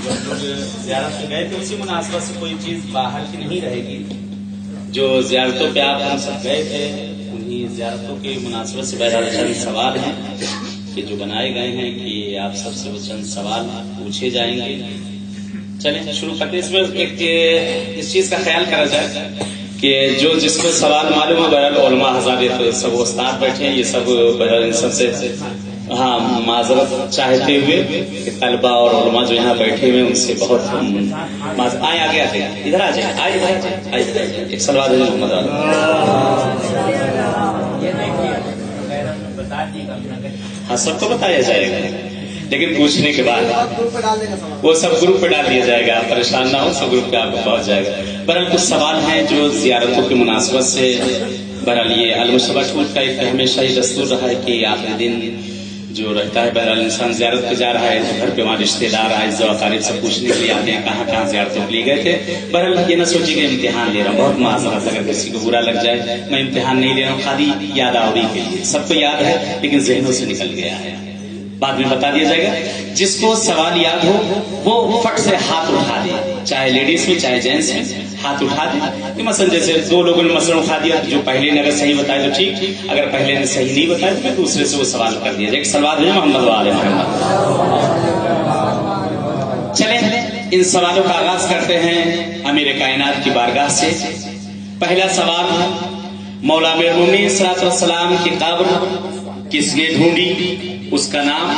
زیارت پہ گئے تھے اسی مناسبت سے کوئی چیز باہر کی نہیں رہے گی. جو زیارتوں پہ آپ ہم سب گئے تھے انہیں زیارتوں کی مناسبت سے بہرحال چند سوال ہیں کہ جو بنائے گئے ہیں کہ آپ سب سے وہ چند سوال پوچھے جائیں گے. چلیں شروع کرتے ہیں. اس میں ایک اس چیز کا خیال کرا جائے کہ جو جس کو سوال معلوم ہے بہرحال علماء حضرات سب استاد بیٹھے ہیں, یہ سب بہرحال ان سب سے ہاں معذرت چاہتے ہوئے کہ طلبہ اور علماء جو یہاں بیٹھے ہوئے ان سے بہت آئے آگے آتے ہیں, ادھر آ جائیں, آئے ایک سلوات محمد علیہ. ہاں سب کو بتایا جائے گا لیکن پوچھنے کے بعد وہ سب گروپ پہ ڈال دیا جائے گا, آپ پریشان نہ ہو, سب گروپ پہ آپ کو پہنچ جائے گا. بہرحال کچھ سوال ہیں جو زیارتوں کی مناسبت سے بہرحال یہ المشتبہ ٹور کا ایک ہمیشہ ہی دستور رہا ہے کہ آخری دن جو رہتا ہے بہرحال انسان زیارت پہ جا رہا ہے تو گھر پہ وہاں رشتے دار آئے و اقارب سے پوچھنے کے لیے آتے ہیں کہاں کہاں زیارتوں کے لیے گئے تھے. بہرحال یہ نہ سوچیے کہ امتحان لے رہا ہوں, بہت معذرت اگر کسی کو برا لگ جائے, میں امتحان نہیں لے رہا ہوں, خالی یاد آوری کے لیے. سب کو یاد ہے لیکن ذہنوں سے نکل گیا ہے, بعد میں بتا دیا جائے گا. جس کو سوال یاد ہو وہ فٹ سے ہاتھ اٹھا دے, چاہے لیڈیز میں چاہے جینٹس میں, ہاتھ اٹھا دے. کہ مثلا جیسے دو لوگوں نے مثلا اٹھا دیا, جو پہلے نے اگر صحیح بتایا تو ٹھیک, اگر پہلے نے صحیح نہیں بتایا تو پھر دوسرے سے وہ سوال کر دیا جائے. ایک سوال ہے محمد والے محمد. چلیں ان سوالوں کا آغاز کرتے ہیں امیر کائنات کی بارگاہ سے. پہلا سوال, مولا امیر المومنین صلی اللہ علیہ وسلم کی قبر کس نے ڈھونڈی, اس کا نام,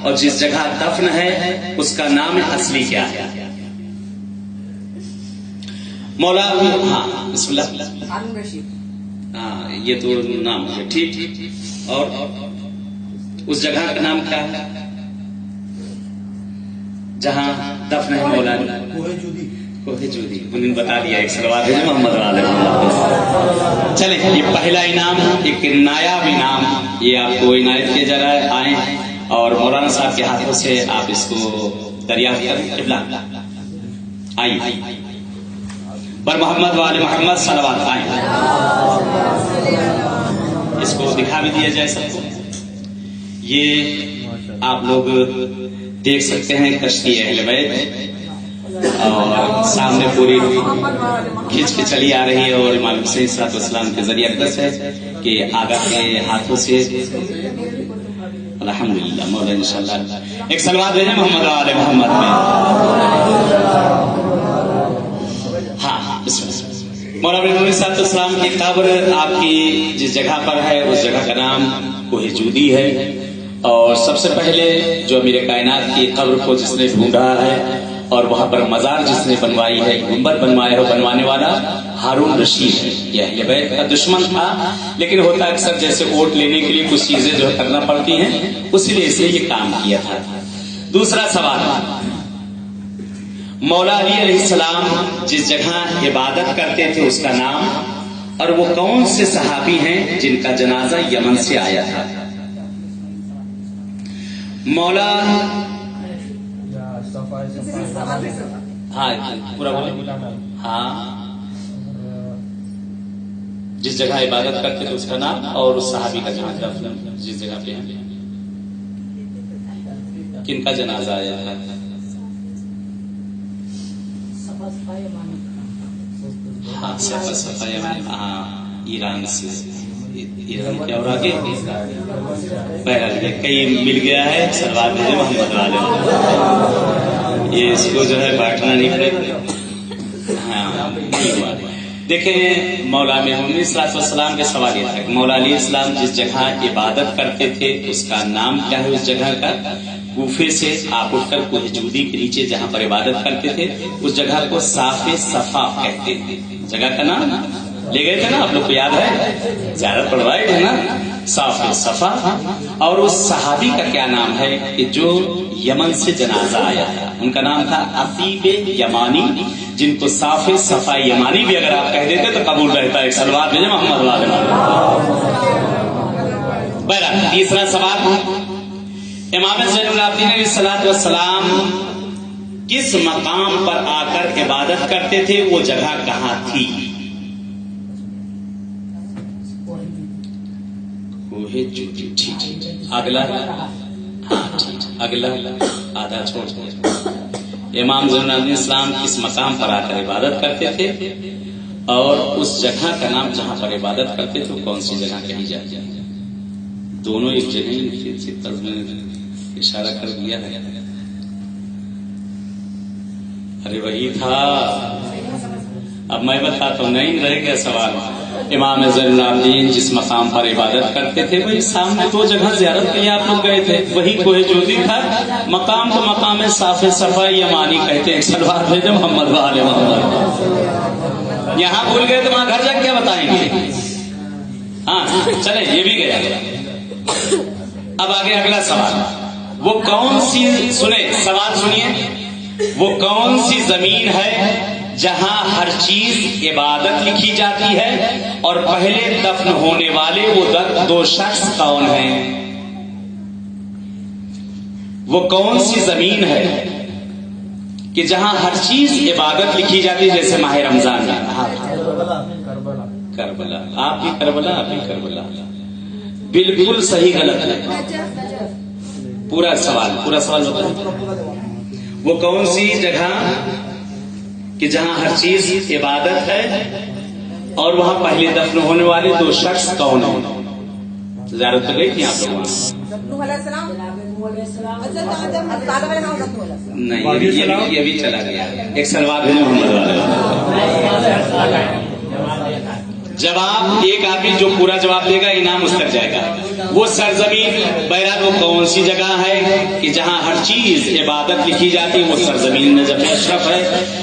اور جس جگہ دفن ہے اس کا نام اصلی کیا ہے؟ مولا ہاں بسم اللہ. ہاں یہ تو نام ہے ٹھیک, اور اس جگہ کا نام کیا ہے جہاں دفن ہے مولا؟ کوہ جودی. انہوں نے بتا دیا. ایک سلوات ہے محمد علیہ. چلیں یہ پہلا انعام, ایک نایاب انعام یہ آپ کو عنایت کیا جا رہا ہے. آئیں اور مولانا صاحب کے ہاتھوں سے آپ اس کو دریافت کریں. قبلہ آئیے بر محمد والے محمد صلوات. آئیں اس کو دکھا بھی دیا جائے سب کو. یہ آپ لوگ دیکھ سکتے ہیں کشتی اہل بیت, اور سامنے پوری کھینچ کے چلی آ رہی ہے, اور امام حسین صلی اللہ علیہ وسلم کے ذریعہ اقدس ہے کہ آقا کے ہاتھوں سے الحمدللہ مولا انشاءاللہ. ایک سلوات ہے محمد آل محمد میں. ہاں بسم اللہ. مولا امیر المومنین صلی اللہ علیہ وسلم کی قبر آپ کی جس جگہ پر ہے اس جگہ کا نام کوہ جودی ہے. اور سب سے پہلے جو امیر کائنات کی قبر کو جس نے ڈھونڈا ہے اور وہاں پر مزار جس نے بنوائی ہے, گنبد بنوایا ہے, بنوانے والا ہارون رشید ہے. یہ اہل بیت کا دشمن تھا, لیکن ہوتا اکثر جیسے ووٹ لینے کے لیے کچھ چیزیں جو کرنا پڑتی ہیں, اسی لیے اس نے یہ کام کیا تھا. دوسرا سوال, مولا علی علیہ السلام جس جگہ عبادت کرتے تھے اس کا نام, اور وہ کون سے صحابی ہیں جن کا جنازہ یمن سے آیا تھا؟ مولا ہاں پورا بولے. ہاں جس جگہ عبادت کرتے تھے اس کا نام, اور اس صحابی کا جنازہ جس جگہ پہ ہیں کن کا جنازہ آیا تھا؟ ہاں صفا یمانی, ہاں ایران سے, ایران کے اور آگے بہرحال کئی مل گیا ہے. سلوات ہے محمد والے. یہ اس کو جو ہے بانٹنا نہیں پڑے. ہاں دیکھیں مولا امیر المومنین صلی اللہ علیہ وسلم کے سوال یہ تھا کہ مولا علیہ السلام جس جگہ عبادت کرتے تھے اس کا نام کیا ہے؟ اس جگہ کا کوفے سے آپ اٹھ کر کوہ جودی کے نیچے جہاں پر عبادت کرتے تھے اس جگہ کو صاف صفا کہتے تھے. جگہ کا نام لے گئے تھے نا آپ لوگ کو یاد ہے, زیارت پڑھوائے تھے نا, صاف صفا. اور اس صحابی کا کیا نام ہے کہ جو یمن سے جنازہ آیا تھا؟ ان کا نام تھا عفیف یمانی, جن کو صاف صفا یمانی بھی اگر آپ کہہ دیتے تو قبول رہتا ہے. ایک سلوات بھیجے محمد والے. بہرحال تیسرا سوال, امام زین العابدین علیہ الصلوۃ والسلام کس مقام پر آ کر عبادت کرتے تھے, وہ جگہ کہاں تھی؟ ٹھیک. اگلا, ہاں ٹھیک, اگلا آدھا چھوڑ. امام زین العابدین اسلام کس مقام پر آ کر عبادت کرتے تھے اور اس جگہ کا نام جہاں پر عبادت کرتے تھے کون سی جگہ کہی جاتی ہے؟ دونوں ایک جگہ میں اشارہ کر دیا ہے. ارے وہی تھا. اب میں بتاتا ہوں, نہیں رہ گیا سوال. امام زین العابدین جس مقام پر عبادت کرتے تھے وہی سامنے دو جگہ زیارت کے لیے آپ لوگ گئے تھے, وہی کوہ جوتی تھا. مقام تو مقام صاف صفا یمانی کہتے ہیں. سلوات بھیجے محمد وآل محمد. یہاں بھول گئے تو وہاں گھر جا کیا بتائیں گے؟ ہاں چلے یہ بھی گیا. اب آگے اگلا سوال. وہ کون سی, سنے سوال سنیے, وہ کون سی زمین ہے جہاں ہر چیز عبادت لکھی جاتی ہے اور پہلے دفن ہونے والے وہ دو شخص کون ہیں؟ وہ کون سی زمین ہے کہ جہاں ہر چیز عبادت لکھی جاتی ہے, جیسے ماہ رمضان میں کربلا. آپ بھی کربلا, آپ بھی کربلا. بالکل صحیح غلط ہے. پورا سوال بتائیں. وہ کون سی جگہ کہ جہاں ہر چیز عبادت ہے اور وہاں پہلے دفن ہونے والے دو شخص کون ہیں؟ زیارت تو گئی تھی آپ لوگ؟ نہیں, یہ بھی چلا گیا. ایک سلوات ہے محمد والے. جواب ایک آدمی جو پورا جواب دے گا انعام اس تک جائے گا. وہ سرزمین بہرحال وہ کون سی جگہ ہے کہ جہاں ہر چیز عبادت لکھی جاتی ہے؟ وہ سرزمین نجف اشرف ہے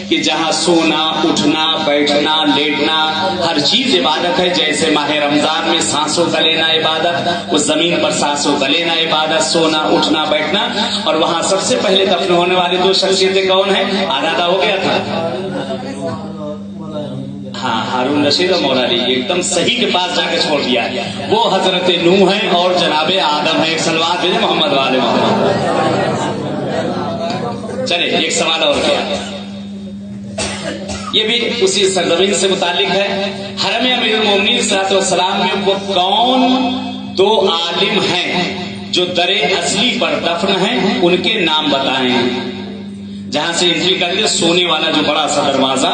کہ جہاں سونا, اٹھنا, بیٹھنا, لیٹنا ہر چیز عبادت ہے. جیسے ماہ رمضان میں سانسوں کا لینا عبادت, اس زمین پر سانسوں کا لینا عبادت, سونا, اٹھنا, بیٹھنا. اور وہاں سب سے پہلے دفن ہونے والے دو شخصیتیں کون ہیں؟ آدھا ہو گیا تھا. ہاں, ہارون رشید اور مولا علی. ایک دم صحیح کے پاس جا کے چھوڑ دیا. وہ حضرت نوح ہیں اور جناب آدم ہے. ایک سلوات بھیجے محمد والے محمد. چلے ایک سوال اور کیا, یہ بھی اسی سرزمین سے متعلق ہے. حرم امیر المومنین صلی اللہ علیہ وسلم میں وہ کون دو عالم ہیں جو در اصلی پر دفن ہیں؟ ان کے نام بتائیں. جہاں سے انٹری کرتے سونے والا جو بڑا سا دروازہ,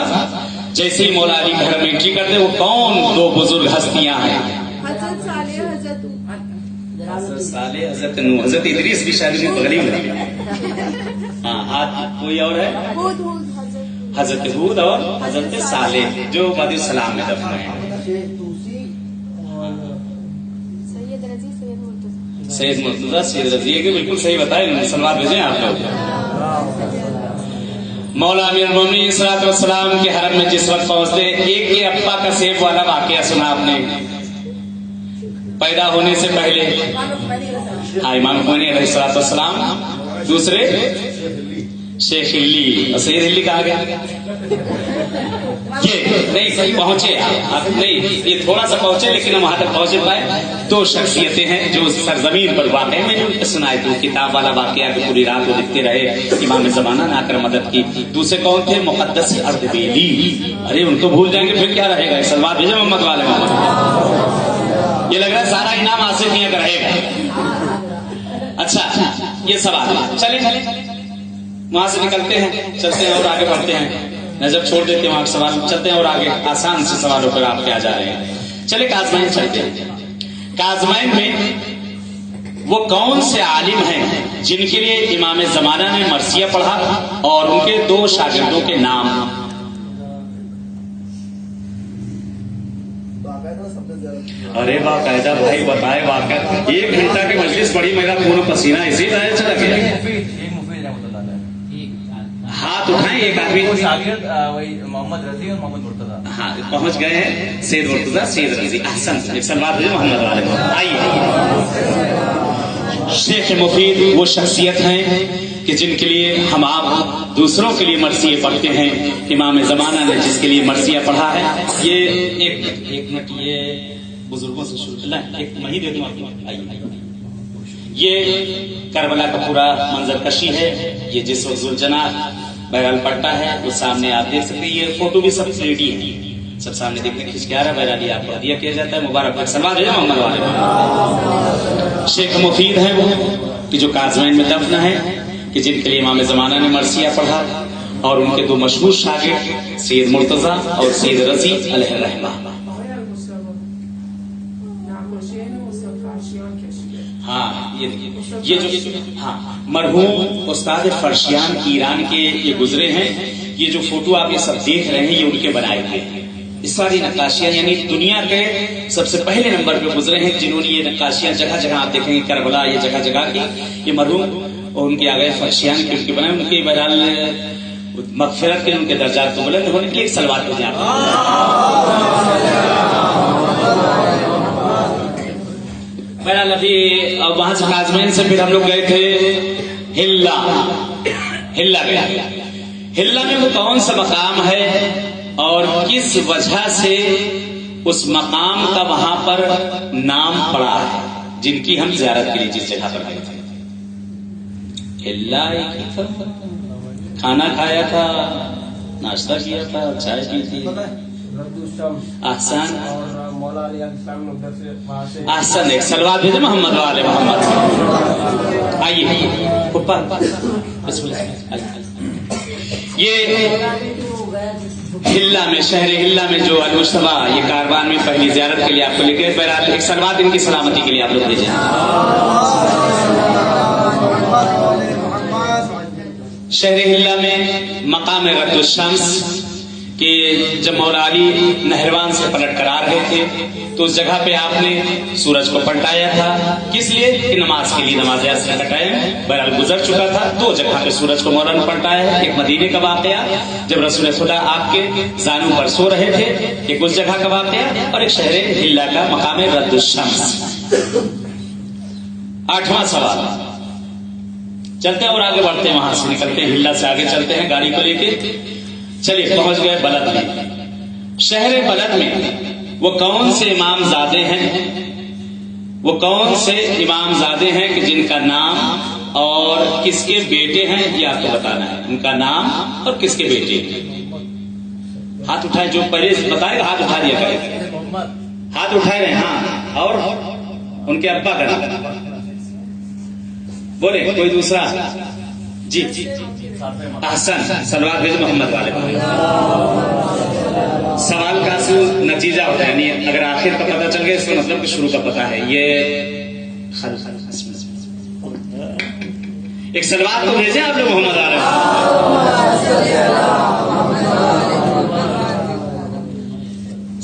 جیسے ہی مولا علی گھر میں انٹری کرتے وہ کون دو بزرگ ہستیاں ہیں؟ حضرت صالح, حضرت نوح. حضرت ادریس بھی شاید میں غریب ہے. ہاں, کوئی اور ہے؟ حضرت ہود اور حضرت صالح جو وادی السلام میں دفن ہیں. سید مرتضیٰ, سید رضی کے بالکل صحیح بتائے. سلوات بھیجیں آپ لوگ. مولا امیر المومنین صلی اللہ علیہ وسلم کے حرم میں جس وقت پہنچتے, ایک یہ ابا کا سیف والا واقعہ سنا آپ نے, پیدا ہونے سے پہلے. ہاں, امام خمینی علیہ السلام. دوسرے شیخ ہلی, اور سید ہلی کہا گیا. یہ نہیں پہنچے آپ, نہیں یہ تھوڑا سا پہنچے لیکن ہم وہاں تک پہنچے پائے. دو شخصیتیں ہیں جو سرزمین پر واقع. میں جو سنائے تھے کتاب والا واقعہ کہ پوری رات وہ لکھتے رہے, امام زمانہ نے آ کر مدد کی. دوسرے کون تھے؟ مقدس اردبیلی. ارے ان کو بھول جائیں گے پھر کیا رہے گا. سلوات بھیجے محمد والے محمد. یہ لگ رہا ہے سارا انعام آصف میاں کا رہے گا. اچھا یہ سوال. چلے وہاں سے نکلتے ہیں, چلتے ہیں اور آگے بڑھتے ہیں. نجف چھوڑ دیتے ہیں وہاں سوال, چلتے ہیں اور آگے آسان سے سوالوں پر آپ کیا جا رہے ہیں. چلے کاظمین چلتے ہیں. کاظمین میں وہ کون سے عالم ہیں جن کے لیے امام زمانہ نے مرثیہ پڑھا اور ان کے دو شاگردوں کے نام؟ ارے باقاعدہ بھائی بتائے. واقعہ 1 گھنٹہ کی مجلس بڑی, میرا خون پسینہ اسی طرح چلا گیا. ہاتھ اٹھائیں. ایک آدمی محمد رضی اور محمد مرتضیٰ. ہاں پہنچ گئے ہیں. سید مرتضیٰ, سید رضی. احسن. ایک سلوات ہے محمد والے. آئیے. شیخ مفید وہ شخصیت ہیں کہ جن کے لیے ہم آپ دوسروں کے لیے مرثیے پڑھتے ہیں. امام زمانہ نے جس کے لیے مرثیہ پڑھا ہے. یہ ایک منٹ, یہ بزرگوں سے شروع کرنا. ایک وہیں دے دوں آپ کو. آئیے. یہ کربلا کا پورا منظر کشی ہے. یہ جس وقت ذوالجناح بہرحال پڑتا ہے وہ سامنے آپ دیکھ سکتے ہیں. یہ فوٹو بھی سب ریڈی ہے, سب سامنے دیکھنے کھینچ کے آ رہا ہے. بہرحال آپ کو ہدیہ کیا جاتا ہے. مبارک سلوات ہے محمد والے. شیخ مفید ہے وہ کہ جو کاظمین میں دفن ہے. کہ جن کے لیے امام زمانہ نے مرثیہ پڑھا، اور ان کے دو مشہور شاگرد سید مرتضیٰ اور سید رضی علیہ الرحمہ. ہاں یہ جو مرحوم استاد فرشیان کی ایران کے یہ گزرے ہیں. یہ جو فوٹو آپ یہ سب دیکھ رہے ہیں یہ ان کے بنائے ہوئے ہیں. اس ساری نقاشیاں یعنی دنیا کے سب سے پہلے نمبر پہ گزرے ہیں جنہوں نے یہ نقاشیاں جگہ جگہ آپ دیکھیں گے کربلا یہ جگہ جگہ کی یہ مرحوم اور ان کے آگئے فرشیان کے ان کے بنائے. ان کے بہرحال مغفرت کے ان کے درجات کو بلند ہونے کے لیے ایک صلوات بھیجیں آپ. بہرحال ابھی وہاں سے کاظمین سے پھر ہم لوگ گئے تھے ہلا گئے. ہلا میں وہ کون سا مقام ہے اور کس وجہ سے اس مقام کا وہاں پر نام پڑا ہے جن کی ہم زیارت کے لیے جس جگہ پر گئے تھے. ہلا کھانا کھایا تھا، ناشتہ کیا تھا، چائے پی تھی. احسن احسن ایک صلوات بھیجو محمد والے محمد. آئیے اوپر بسم اللہ. یہ ہلا میں شہر ہلا میں جو المجتبہ یہ کاروان میں پہلی زیارت کے لیے آپ کو لے گئے. بہرحال ایک صلوات ان کی سلامتی کے لیے آپ لوگ بھیجیں. شہر ہلا میں مقام رد الشمس کہ جب مولا علی نہروان سے پلٹ کر آ رہے تھے تو اس جگہ پہ آپ نے سورج کو پلٹایا تھا. کس لیے؟ کہ نماز کے لیے. نماز عصر کا ٹائم بہرحال گزر چکا تھا. دو جگہ پہ سورج کو مولا نے پلٹایا ہے. ایک مدینے کا واقعہ جب رسول خدا آپ کے زانو پر سو رہے تھے، ایک اس جگہ کا واقعہ، اور ایک شہر ہلا کا مقام رد الشمس. 8واں سوال. چلتے ہیں اور آگے بڑھتے ہیں. وہاں سے نکلتے ہیں ہلا سے آگے چلتے ہیں گاڑی کو لے کے. چلیے پہنچ گئے بلد میں. شہر بلد میں وہ کون سے امام زادے ہیں؟ وہ کون سے امام زادے ہیں کہ جن کا نام اور کس کے بیٹے ہیں یہ آپ کو بتانا ہے. ان کا نام اور کس کے بیٹے. ہاتھ اٹھائے جو پہلے بتائے گا ہاتھ اٹھا دیا کرے. ہاتھ اٹھائے رہے. ہاں اور ان کے ابا کا نام بولے. کوئی دوسرا؟ جی احسن صلوات بھیجو محمد والے. سوال کا اصل نتیجہ ہوتا ہے یعنی اگر آخر کا پتہ چل گیا اس کا مطلب کہ شروع کا پتہ ہے. یہ ایک صلوات کو بھیجیں آپ لوگ محمد والے.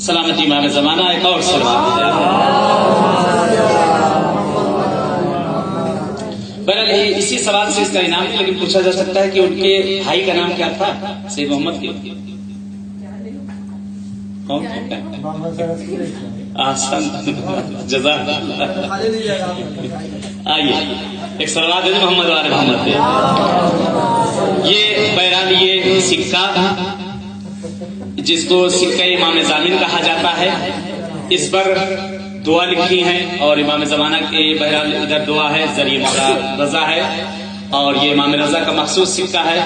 سلامتی امام زمانہ. ایک اور صلوات بھیجیں. بہرحال اسی سوال سے اس کا انعام ہے، لیکن پوچھا جا سکتا ہے کہ ان کے بھائی کا نام کیا تھا؟ سید محمد کے کون؟ آسان جزاک اللہ. آئیے ایک صلوات ہے محمد والے محمد پہ. یہ بہرحال یہ سکہ جس کو سکہ امام ضامن کہا جاتا ہے، اس پر دعا لکھی ہے اور امام زمانہ کے بہرحال ادھر دعا ہے، ذریعہ مولا رضا ہے، اور یہ امام رضا کا مخصوص سکہ ہے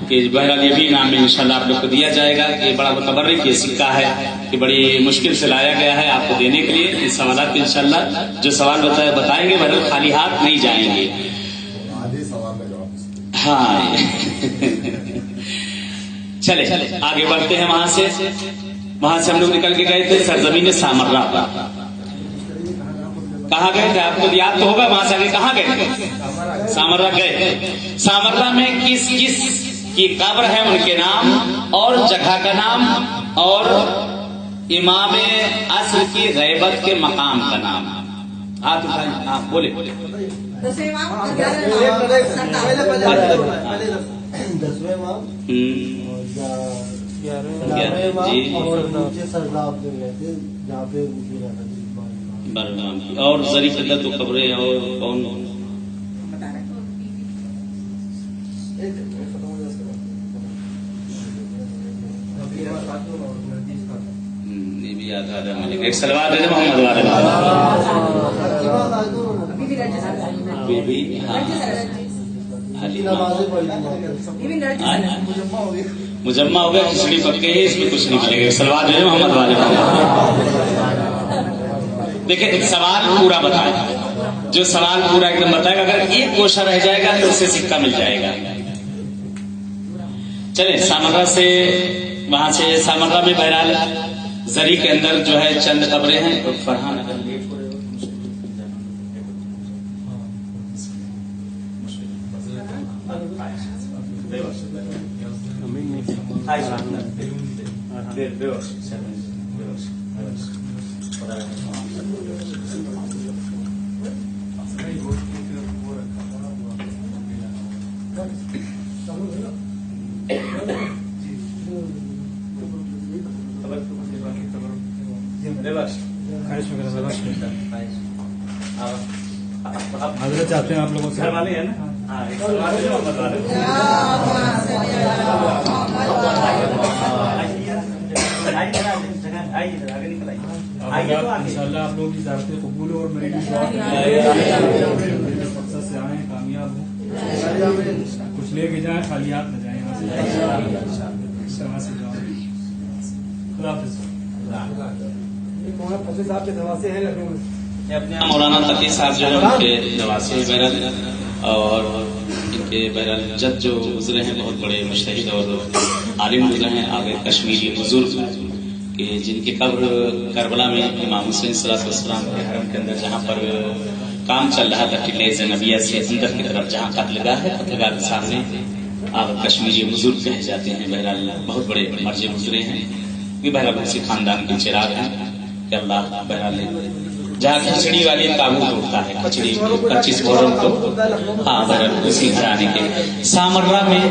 کہ بہرحال یہ بھی انعام میں انشاءاللہ آپ لوگ کو دیا جائے گا. کہ بڑا متبرک یہ سکہ ہے کہ بڑی مشکل سے لایا گیا ہے آپ کو دینے کے لیے. اس سوالات پہ انشاءاللہ جو سوال بتائیں گے بہرحال خالی ہاتھ نہیں جائیں گے. ہاں چلے آگے بڑھتے ہیں. وہاں سے ہم لوگ نکل کے گئے تھے سرزمین سامرہ پر. کہاں گئے تھے آپ کو یاد تو ہوگا. وہاں سے آگے کہاں گئے تھے؟ سامرہ گئے. سامرہ میں کس کس کی قبر ہے ان کے نام اور جگہ کا نام اور امام عصر کی غیبت کے مقام کا نام. ہاتھ اٹھائیں. آپ بولے. اور ظریف اللہ تو خبریں اور کون یہ بھی یاد آ رہا ہے. ایک صلوات ہے محمد والے. مجمع ہو گیا کھچڑی پکے ہے اس میں کچھ نہیں ملے گا. صلوات ہے محمد والے. دیکھیں سوال پورا بتائیں. जो सवाल पूरा एकदम बताएगा, अगर एक गोशा रह जाएगा तो उसे सिक्का मिल जाएगा। चले सामर्रा से, वहां से सामर्रा में बहरहाल जरी के अंदर जो है चंद कब्रें हैं। तो फरहान अगर लेट हो रहे हो हाजिर चाहते हैं आप लोगों से। घर वाले हैं ना? हाँ, एक सवाल है मोहम्मद वाले। इंशाल्लाह आप लोग की ज़ियारतें कबूल हो और मेरी भी दुआ मकसद से आए, कामयाब हो, कुछ लेके जाए, खाली हाथ न जाए यहाँ से। इस तरह से जाओ। खुदा हाफिज़। मौलाना तकी साहब जो है उनके नवासे बहरहाल, और इनके बहरहाल जद जो गुजरे हैं बहुत बड़े मुजतहिद और आलिम गुजरे हैं, आगे कश्मीरी बुजुर्ग कि जिनकी कब्र करबला में इमाम हुसैन सल्लल्लाहु अलैहि वसल्लम के हरम के अंदर जहाँ पर काम चल रहा था टिले ज़ैनबिया से अंदर की तरफ जहाँ कत्लगाह है, कत्लगाह के सामने आप कश्मीरी बुजुर्ग कहे जाते हैं। बहरहाल बहुत बड़े मर्जे गुजरे हैं, ये बहरहाल उसी खानदान के चिराग हैं कि अल्लाह बहरहाल जहाँ खिचड़ी वाली ताबूत उठता है, खिचड़ी 25 मुहर्रम को, हाँ बहरहाल उसी घराने के सामर्रा में,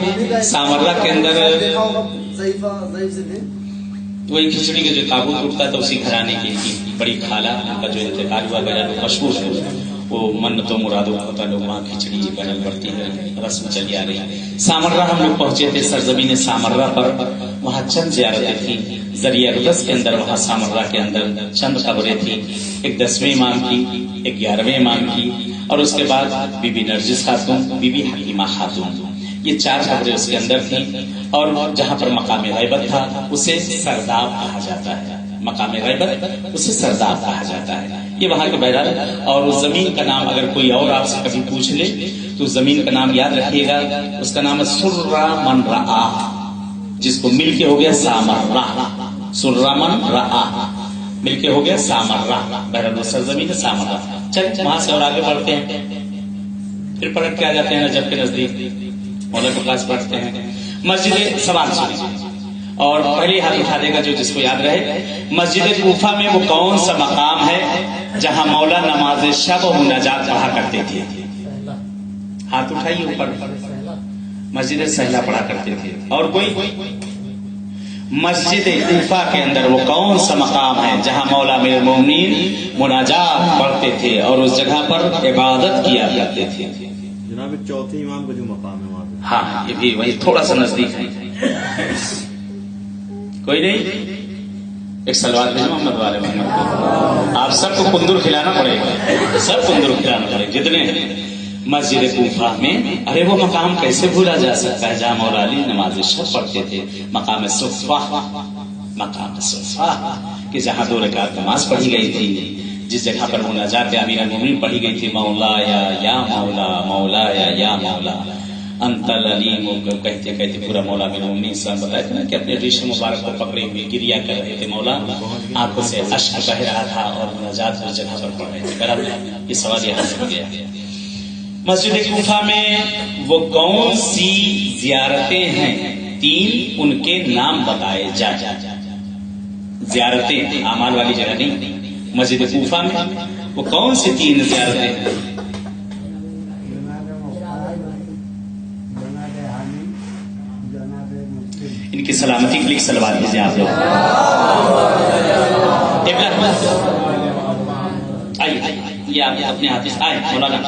सामर्रा के अंदर वही खिचड़ी के जो ताबूत उठता था उसी घराने की बड़ी खाला उनका जो इंतकाल हुआ बहरहाल मशहूर है। वो मन्नतों मुरादों का होता, लोग वहाँ खिचड़ी बहरहाल बढ़ती है, रस्म चली आ रही है। सामर्रा हम लोग पहुंचे थे, सरजमीन सामर्रा पर, वहाँ चंद ज़ियारतें थी। जरिया रुदस के अंदर, वहाँ सामर्रा के अंदर चंद कब्रें थी, एक 10वें इमाम की, एक 11वें इमाम की, और उसके बाद बीबी नरजिस खातून, बीबी हकीमा खातून, ये 4 कब्रें उसके अंदर थी। और जहाँ पर मकाम गैबत था उसे सरदाब कहा जाता है, मकाम गैबत उसे सरदाब कहा जाता है, ये वहाँ के बहरहाल। और उस जमीन का नाम अगर कोई और आपसे कभी पूछ ले तो उस जमीन का नाम याद रखिएगा, उसका नाम है सुर्रा मन रआ, जिसको मिलके हो गया सामर्रा, सुर्रा मन रआ मिलके हो गया सामर्रा, बहरहाल वो सरजमीन है सामर्रा। चल वहां से और आगे बढ़ते हैं, फिर पलट के आ जाते हैं नजफ के नजदीक, मौला के पास बढ़ते हैं। मस्जिद सवाल सुनिए और पहले हाथ उठा देगा जो जिसको याद रहे। मस्जिद कूफा में वो कौन सा मकाम है जहां मौला नमाज शब और मुनाजात पढ़ा करते थे? हाथ उठाइए ऊपर। मस्जिद सहला पढ़ा करते थे। और कोई? मस्जिद कूफा के अंदर वो कौन सा मकाम है जहां मौला अमीरुल मोमिनीन मुनाजात पढ़ते थे और उस जगह पर इबादत किया करते थे? जनाब चौथे इमाम का जो मकाम है वहाँ पे। हाँ, ये भी वही थोड़ा सा नजदीक है। कोई नहीं, एक सलवार भेजो मोहम्मद वाले मोहम्मद। आप सबको कुंदूर खिलाना पड़ेगा, सब कुंदूर खिलाना पड़ेगा जितने। मस्जिद कूफा में, अरे वो मकाम कैसे भूला जा सकता है जहाँ मौला अली नमाज शब पढ़ते थे, मकाम सुफ़ा, मकाम सुफ़ा कि जहाँ 2 रकात नमाज पढ़ी गई थी, जिस जगह पर मुनाजात अमीरुल मोमिनीन पढ़ी गई थी, मौला या मौला, मौला या मौला अंतल अलीम, कहते कहते पूरा मौला अमीरुल मोमिनीन साहब बताया था ना कि अपने रेशम मुबारक को पकड़े हुए गिरिया कर रहे थे, मौला आंखों से अश्क बह रहा था और मुनाजात उस जगह पर पढ़ रहे थे। बराबर ये सवाल यहाँ से गया। मस्जिद कूफा में वो कौन सी जियारतें हैं, 3 उनके नाम बताए जा। जियारतें आमाल वाली जगह नहीं, मस्जिद कूफा में वो कौन सी 3 जियारतें हैं? इनकी सलामती के लिए सलवात भेजे आप लोग। आइए ये आप अपने हाथ से आए मौलाना,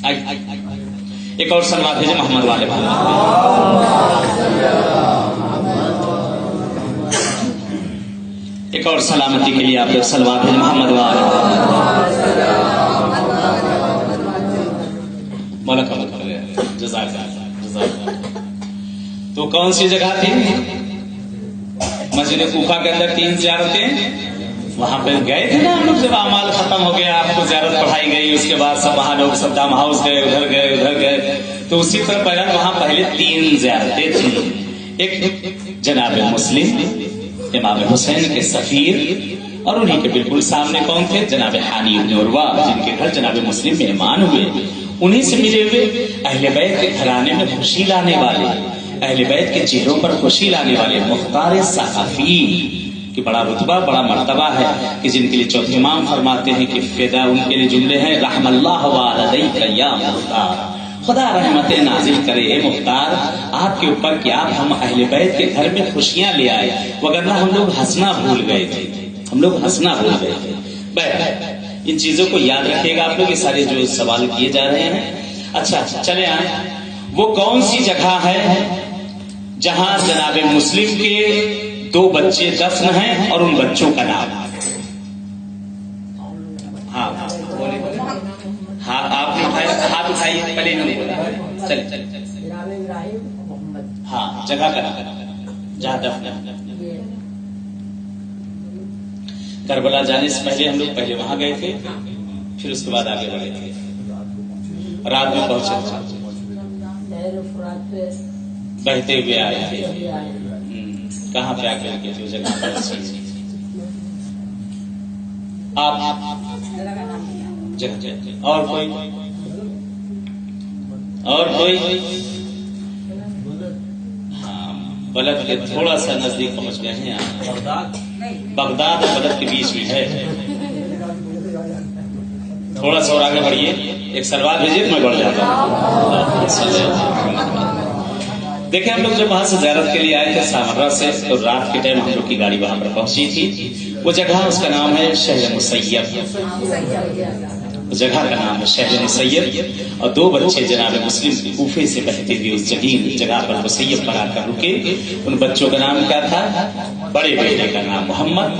आइए एक और सलवात भेजे मोहम्मद वाले। एक और सलामती के लिए आप लोग सलवात भेजे मोहम्मद वाले। मौला कबूल कर गया, जज़ाकल्लाह। तो कौन सी जगह थी? मस्जिद कूफा के अंदर 3 ज़ियारतें, वहां पे गए थे ना हम लोग, जब अमाल खत्म हो गया, आपको ज़ियारत पढ़ाई गई, उसके बाद सब वहां लोग सद्दाम हाउस गए, उधर गए। तो उसी तरह पहले 3 ज़ियारतें थी। एक जनाब मुस्लिम इमाम हुसैन के सफीर, और उन्हीं के बिल्कुल सामने कौन थे? जनाब हानी इब्न उर्वा, जिनके घर जनाब मुस्लिम मेहमान हुए, उन्हीं से मिले हुए। अहले बैत के घराने में खुशी लाने वाले, अहले बैत के चेहरों पर खुशी लाने वाले मुख्तार सकाफी कि बड़ा रुतबा, बड़ा मर्तबा है, कि जिनके लिए चौथे इमाम फरमाते हैं कि फिदा उनके लिए जुमले हैं, रहमल्लाहु वालदैका या मुख्तार, खुदा रहमत नाजिल करे ए मुख्तार आपके ऊपर कि आप हम अहले बैत के घर में खुशियां ले आए, वगरना हम लोग हंसना भूल गए थे, हम लोग हंसना भूल गए थे। बहरहाल इन चीजों को याद रखिएगा आप लोग, ये सारे जो सवाल किए जा रहे हैं। अच्छा चले आए, वो कौन सी जगह है जहां जनाब मुस्लिम के 2 बच्चे दफन हैं और उन बच्चों का नाम? हाँ हाँ, आपने उठाया, हाथ उठाइए, पहले नहीं बोला। चल हाँ, जगह का नाम जहां दफन है। करबला जाने से पहले हम लोग पहले वहां गए थे, फिर उसके बाद आगे बढ़े थे, रात में पहुंचे, बहते हुए आए थे। कहाँ पे आके रुके थे? जगह पर आप जगह। और कोई हाँ, बलद के थोड़ा सा नजदीक पहुंच गए हैं आप। बगदाद और बलद के बीच में है, थोड़ा सा और आगे बढ़िए, एक सलवार भेजिए, मैं बढ़ जाता हूँ। देखिए हम लोग जब वहां से ज़ियारत के लिए आए थे सामर्रा से, तो रात के टाइम हम लोग की गाड़ी वहां पर पहुंची थी। वो जगह, उसका नाम है शहर मुसैयब, जगह का नाम है शहर मुसैयब। और 2 बच्चे जनाब मुस्लिम कूफे से बहते हुए उस जगह पर मुसैयब पर आकर रुके। उन बच्चों का नाम क्या था? बड़े बेटे का नाम मोहम्मद,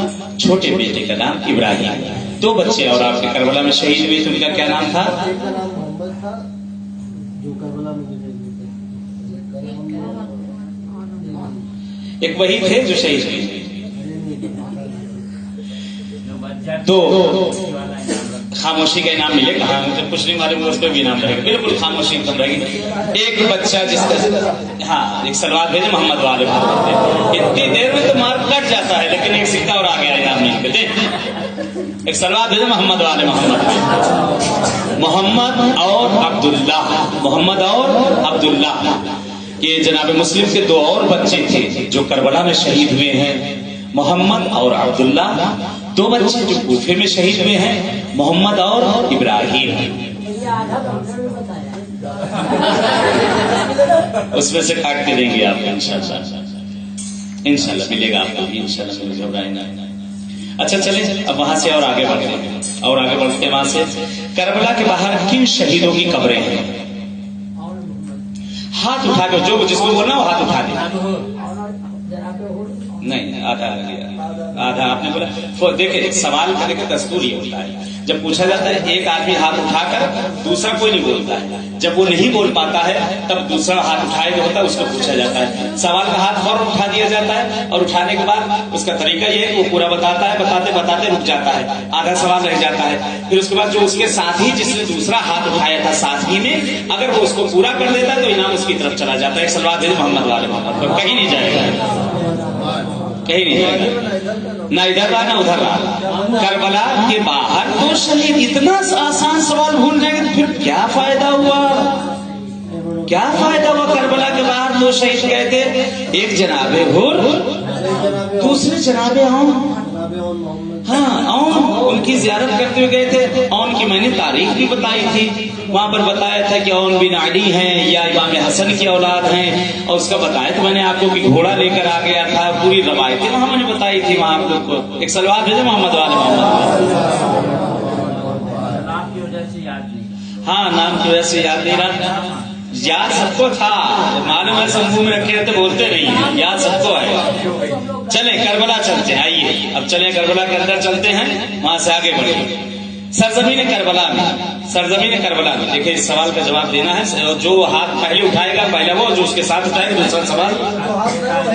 छोटे बेटे का नाम इब्राहिम। 2 बच्चे और आपके करबला में शहीद हुए थे, उनका क्या नाम था? एक वही थे जो शहीद हुए। 2 खामोशी का इनाम मिले, कहा जब कुछ नहीं मालूम उस पर भी इनाम रहेगा, बिल्कुल खामोशी कम रहेगी। एक बच्चा जिसका हाँ, एक सलवार भेजे मोहम्मद वाले, इतनी देर में तो मार कट जाता है, लेकिन एक सिक्का और आ गया इनाम मिल के। एक सलवार भेजे मोहम्मद वाले, मोहम्मद और अब्दुल्ला, मोहम्मद और अब्दुल्ला, ये जनाब मुस्लिम के 2 और बच्चे थे जो करबला में शहीद हुए हैं, मोहम्मद और अब्दुल्ला। 2 बच्चे जो कूफे में शहीद हुए हैं, मोहम्मद और इब्राहिम। उसमें से काट के देंगे आपको इंशाल्लाह, इंशाल्लाह मिलेगा आपको भी इंशाल्लाह, घबराएं। अच्छा चले अब वहां से और आगे बढ़ते हैं, और आगे बढ़ते वहां से करबला के बाहर किन शहीदों की कब्रें हैं? हाथ उठा के जो जिसको बोलना वो हाथ उठा दे। नहीं, आधा आधा आपने बोला। देखिए सवाल करने का दस्तूर ये होता है, जब पूछा जाता है एक आदमी हाथ उठाकर, दूसरा कोई नहीं बोलता है। जब वो नहीं बोल पाता है तब दूसरा हाथ उठाए जो होता है उसको पूछा जाता है। सवाल का हाथ फौरन उठा दिया जाता है, और उठाने के बाद उसका तरीका ये है कि वो पूरा बताता है, बताते बताते रुक जाता है, आधा सवाल रह जाता है। फिर उसके बाद जो उसके साथी जिसने दूसरा हाथ उठाया था साथी में, अगर वो उसको पूरा कर देता है तो इनाम उसकी तरफ चला जाता है। एक सलवार दे मोहम्मद वाले मोहम्मद पर, कहीं नहीं जाएगा, कहीं नहीं जाएगा, ना इधर रहा ना उधर रहा। करबला के बाहर 2 शहीद, इतना आसान सवाल भूल जाएंगे तो फिर क्या फायदा हुआ? क्या फायदा हुआ? करबला के बाहर 2 शहीद गए थे, एक जनाबे हुर, दूसरे जनाबे औन। हाँ, औन उनकी जियारत करते हुए गए थे। औन की मैंने तारीख भी बताई थी, वहां पर बताया था कि औन बिन अली हैं या इमाम हसन की औलाद हैं, और उसका बताया तो मैंने आपको कि घोड़ा लेकर आ गया था, पूरी रवायतें वहां मैंने बताई थी वहां आप लोग को। एक सलवार भेजे मोहम्मद वाले मोहम्मद। नाम की वजह से याद नहीं। हाँ, नाम की वजह से याद नहीं रहा, याद सबको था, मालूम है समूह में रखे तो बोलते नहीं है, याद सबको है। चले करबला चलते हैं, आइए अब चले करबला के अंदर चलते हैं, वहां से आगे बढ़े। सरजमीन करबला में, सरजमीन करबला में देखिए इस सवाल का जवाब देना है। जो हाथ पहले उठाएगा पहला वो, जो उसके साथ उठाएगा दूसरा सवाल।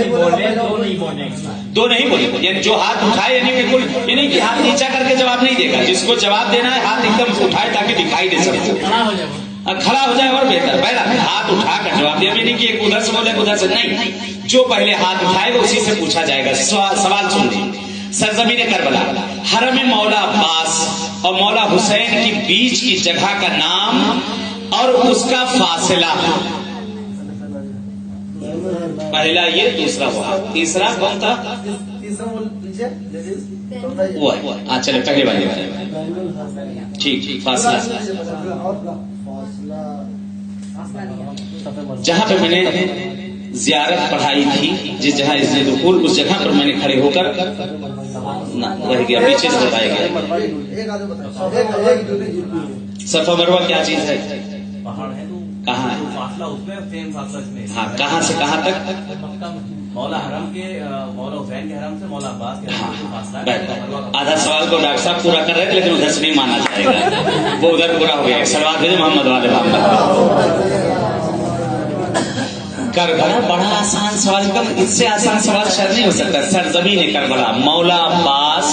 बोले तो नहीं बोलेंगे। دو نہیں بولے یعنی جو ہاتھ اٹھائے یعنی بالکل یہ نہیں کہ ہاتھ نیچا کر کے جواب نہیں دے گا. جس کو جواب دینا ہے ہاتھ ایک دم اٹھائے تاکہ دکھائی دے سب کو. کھڑا ہو جائے اور بہتر. پہلا ہاتھ اٹھا کر جواب دیا بھی نہیں کہ ایک ادھر سے بولے ادھر سے نہیں. جو پہلے ہاتھ اٹھائے گا اسی سے پوچھا جائے گا. سوال سن لیں. سرزمین کربلا حرم مولا عباس اور مولا حسین کے بیچ کی جگہ کا نام اور اس کا فاصلہ. پہلا یہ دوسرا وہاں تیسرا کون تھا وہ ہے. ہاں چلے پہلے والے ٹھیک فاصلہ. جہاں پہ میں نے زیارت پڑھائی تھی جس جہاں اس نے دخول اس جگہ پر میں نے کھڑے ہو کر رہ گیا. پیچھے سے بتایا گیا صفا مروہ کیا چیز ہے کہاں ہے ہاں کہاں سے کہاں تک مولا حرم کے مولا حسین کے حرم سے مولا عباس کے حرم سے فاصلہ. آدھا سوال کو ڈاکٹر صاحب پورا کر رہے تھے لیکن ادھر سے نہیں مانا جائے گا. وہ ادھر پورا ہو گیا. سلوات بھیجے محمد والے محمد. کربلا بڑا آسان سوال کم اس سے آسان سوال شاید نہیں ہو سکتا. سرزمین کربلا مولا عباس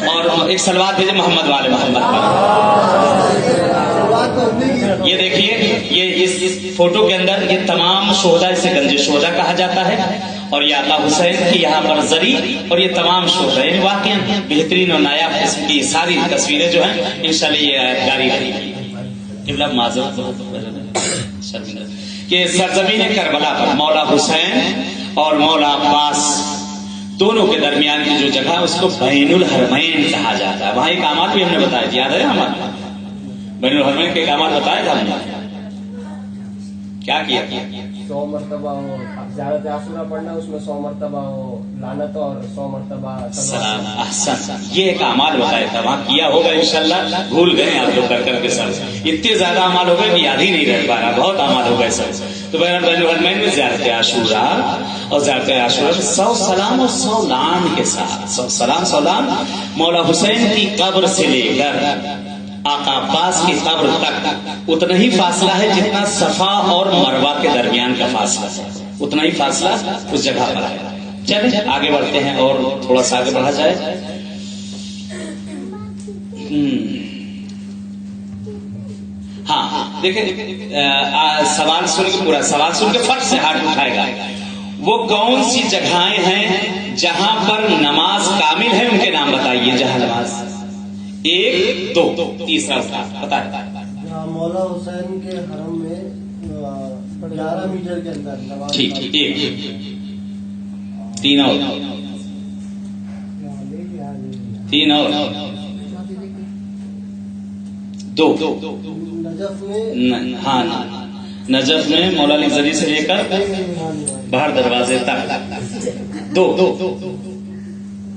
اور ایک سلوات بھیجے محمد والے محمد پر. یہ دیکھیے یہ اس فوٹو کے اندر یہ تمام شہداء اسے گنج شہداء کہا جاتا ہے اور یہ آقا حسین کی یہاں پر زری اور یہ تمام شہداء یعنی واقعی بہترین اور نایاب قسم کی ساری تصویریں جو ہیں انشاءاللہ یہ یادگاری رہی گی. معذرت شرمندہ کہ سرزمین کربلا پر مولا حسین اور مولا عباس دونوں کے درمیان کی جو جگہ اس کو بین الحرمین کہا جاتا ہے. وہاں ایک اعمال بھی ہم نے بتایا یاد ہے ہمارے بین الحرمین کے اعمال بتایا تھا ہم نے کیا کیا 100 مرتبہ ہو زیارت عاشورہ پڑھنا اس میں 100 مرتبہ ہو لعنت اور 100 مرتبہ سلام. احسن یہ ایک اعمال بتایا تھا وہاں کیا ہوگا انشاءاللہ. بھول گئے آپ لوگ کر کر کے سر اتنے زیادہ اعمال ہو گئے کہ یاد ہی نہیں رہ پا رہا. بہت اعمال ہو گئے سر. تو بین الحرمین میں زیارت عاشورہ اور زیارت عاشورہ 100 سلام اور 100 لعن کے ساتھ 100 سلام 100 لعن مولا حسین کی قبر سے لے کر آقا عباس کی قبر تک اتنا ہی فاصلہ ہے جتنا صفا اور مروہ کے درمیان کا فاصلہ ہے. اتنا ہی فاصلہ اس جگہ پر ہے. چلیں آگے بڑھتے ہیں اور تھوڑا سا آگے بڑھا جائے. ہاں دیکھیں سوال سن کے پورا سوال سن کے فٹ سے ہاتھ اٹھائے گا. وہ کون سی جگہیں ہیں جہاں پر نماز کامل ہے ان کے نام بتائیے. جہاں نماز 1 2 تیسرا بتا. مولا حسین کے حرم میں 11 میٹر کے اندر ٹھیک 1 3 اور 3 اور 2 نجف میں ہاں نجف میں مولا علی زری سے لے کر باہر دروازے تک 2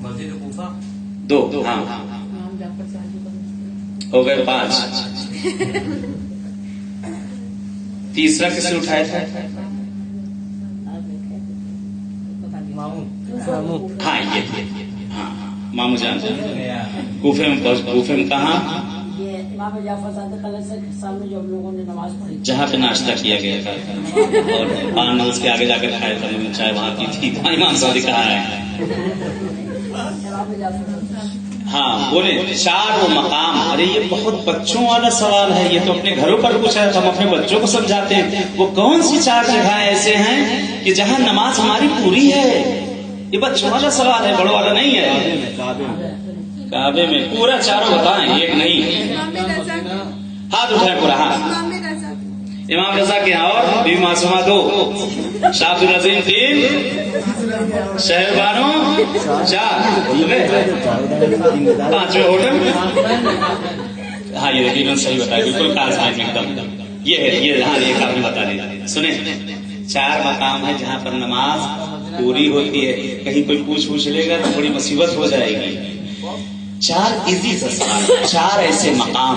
مسجد کوفہ 2 ہاں ہو گئے 5. تیسرا کس نے اٹھایا تھا ہاں یہ ہاں مامو جان کوفے میں کہاں جہاں پہ ناشتہ کیا گیا تھا اور پان اس کے آگے جا کر کھایا تھا. چائے وہاں کی تھی. امام صادق کہاں ہے ہاں بولے 4 وہ مقام. ارے یہ بہت بچوں والا سوال ہے. یہ تو اپنے گھروں پر پوچھا ہے تو ہم اپنے بچوں کو سمجھاتے ہیں. وہ کون سی 4 جگہ ایسے ہیں کہ جہاں نماز ہماری پوری ہے. یہ بچوں والا سوال ہے بڑوں والا نہیں ہے. کعبے میں پورا 4 بتائیں ایک نہیں. ہاتھ اٹھائیں پورا. ہاں امام رضا کے یہاں اور بیوی معصومہ 2 شاہ عبد العظیم 3 شہر بانو 4 5ویں ہوٹل. ہاں یہ یقیناً صحیح بتایا بالکل خاص میں ایک دم یہ ہے. یہ ہاں یہ کافی بتا دیں. سنیں 4 مقام ہے جہاں پر نماز پوری ہوتی ہے. کہیں کوئی پوچھ لے گا تو تھوڑی مصیبت ہو جائے گی. 4 ایزی سا سوال 4 ایسے مقام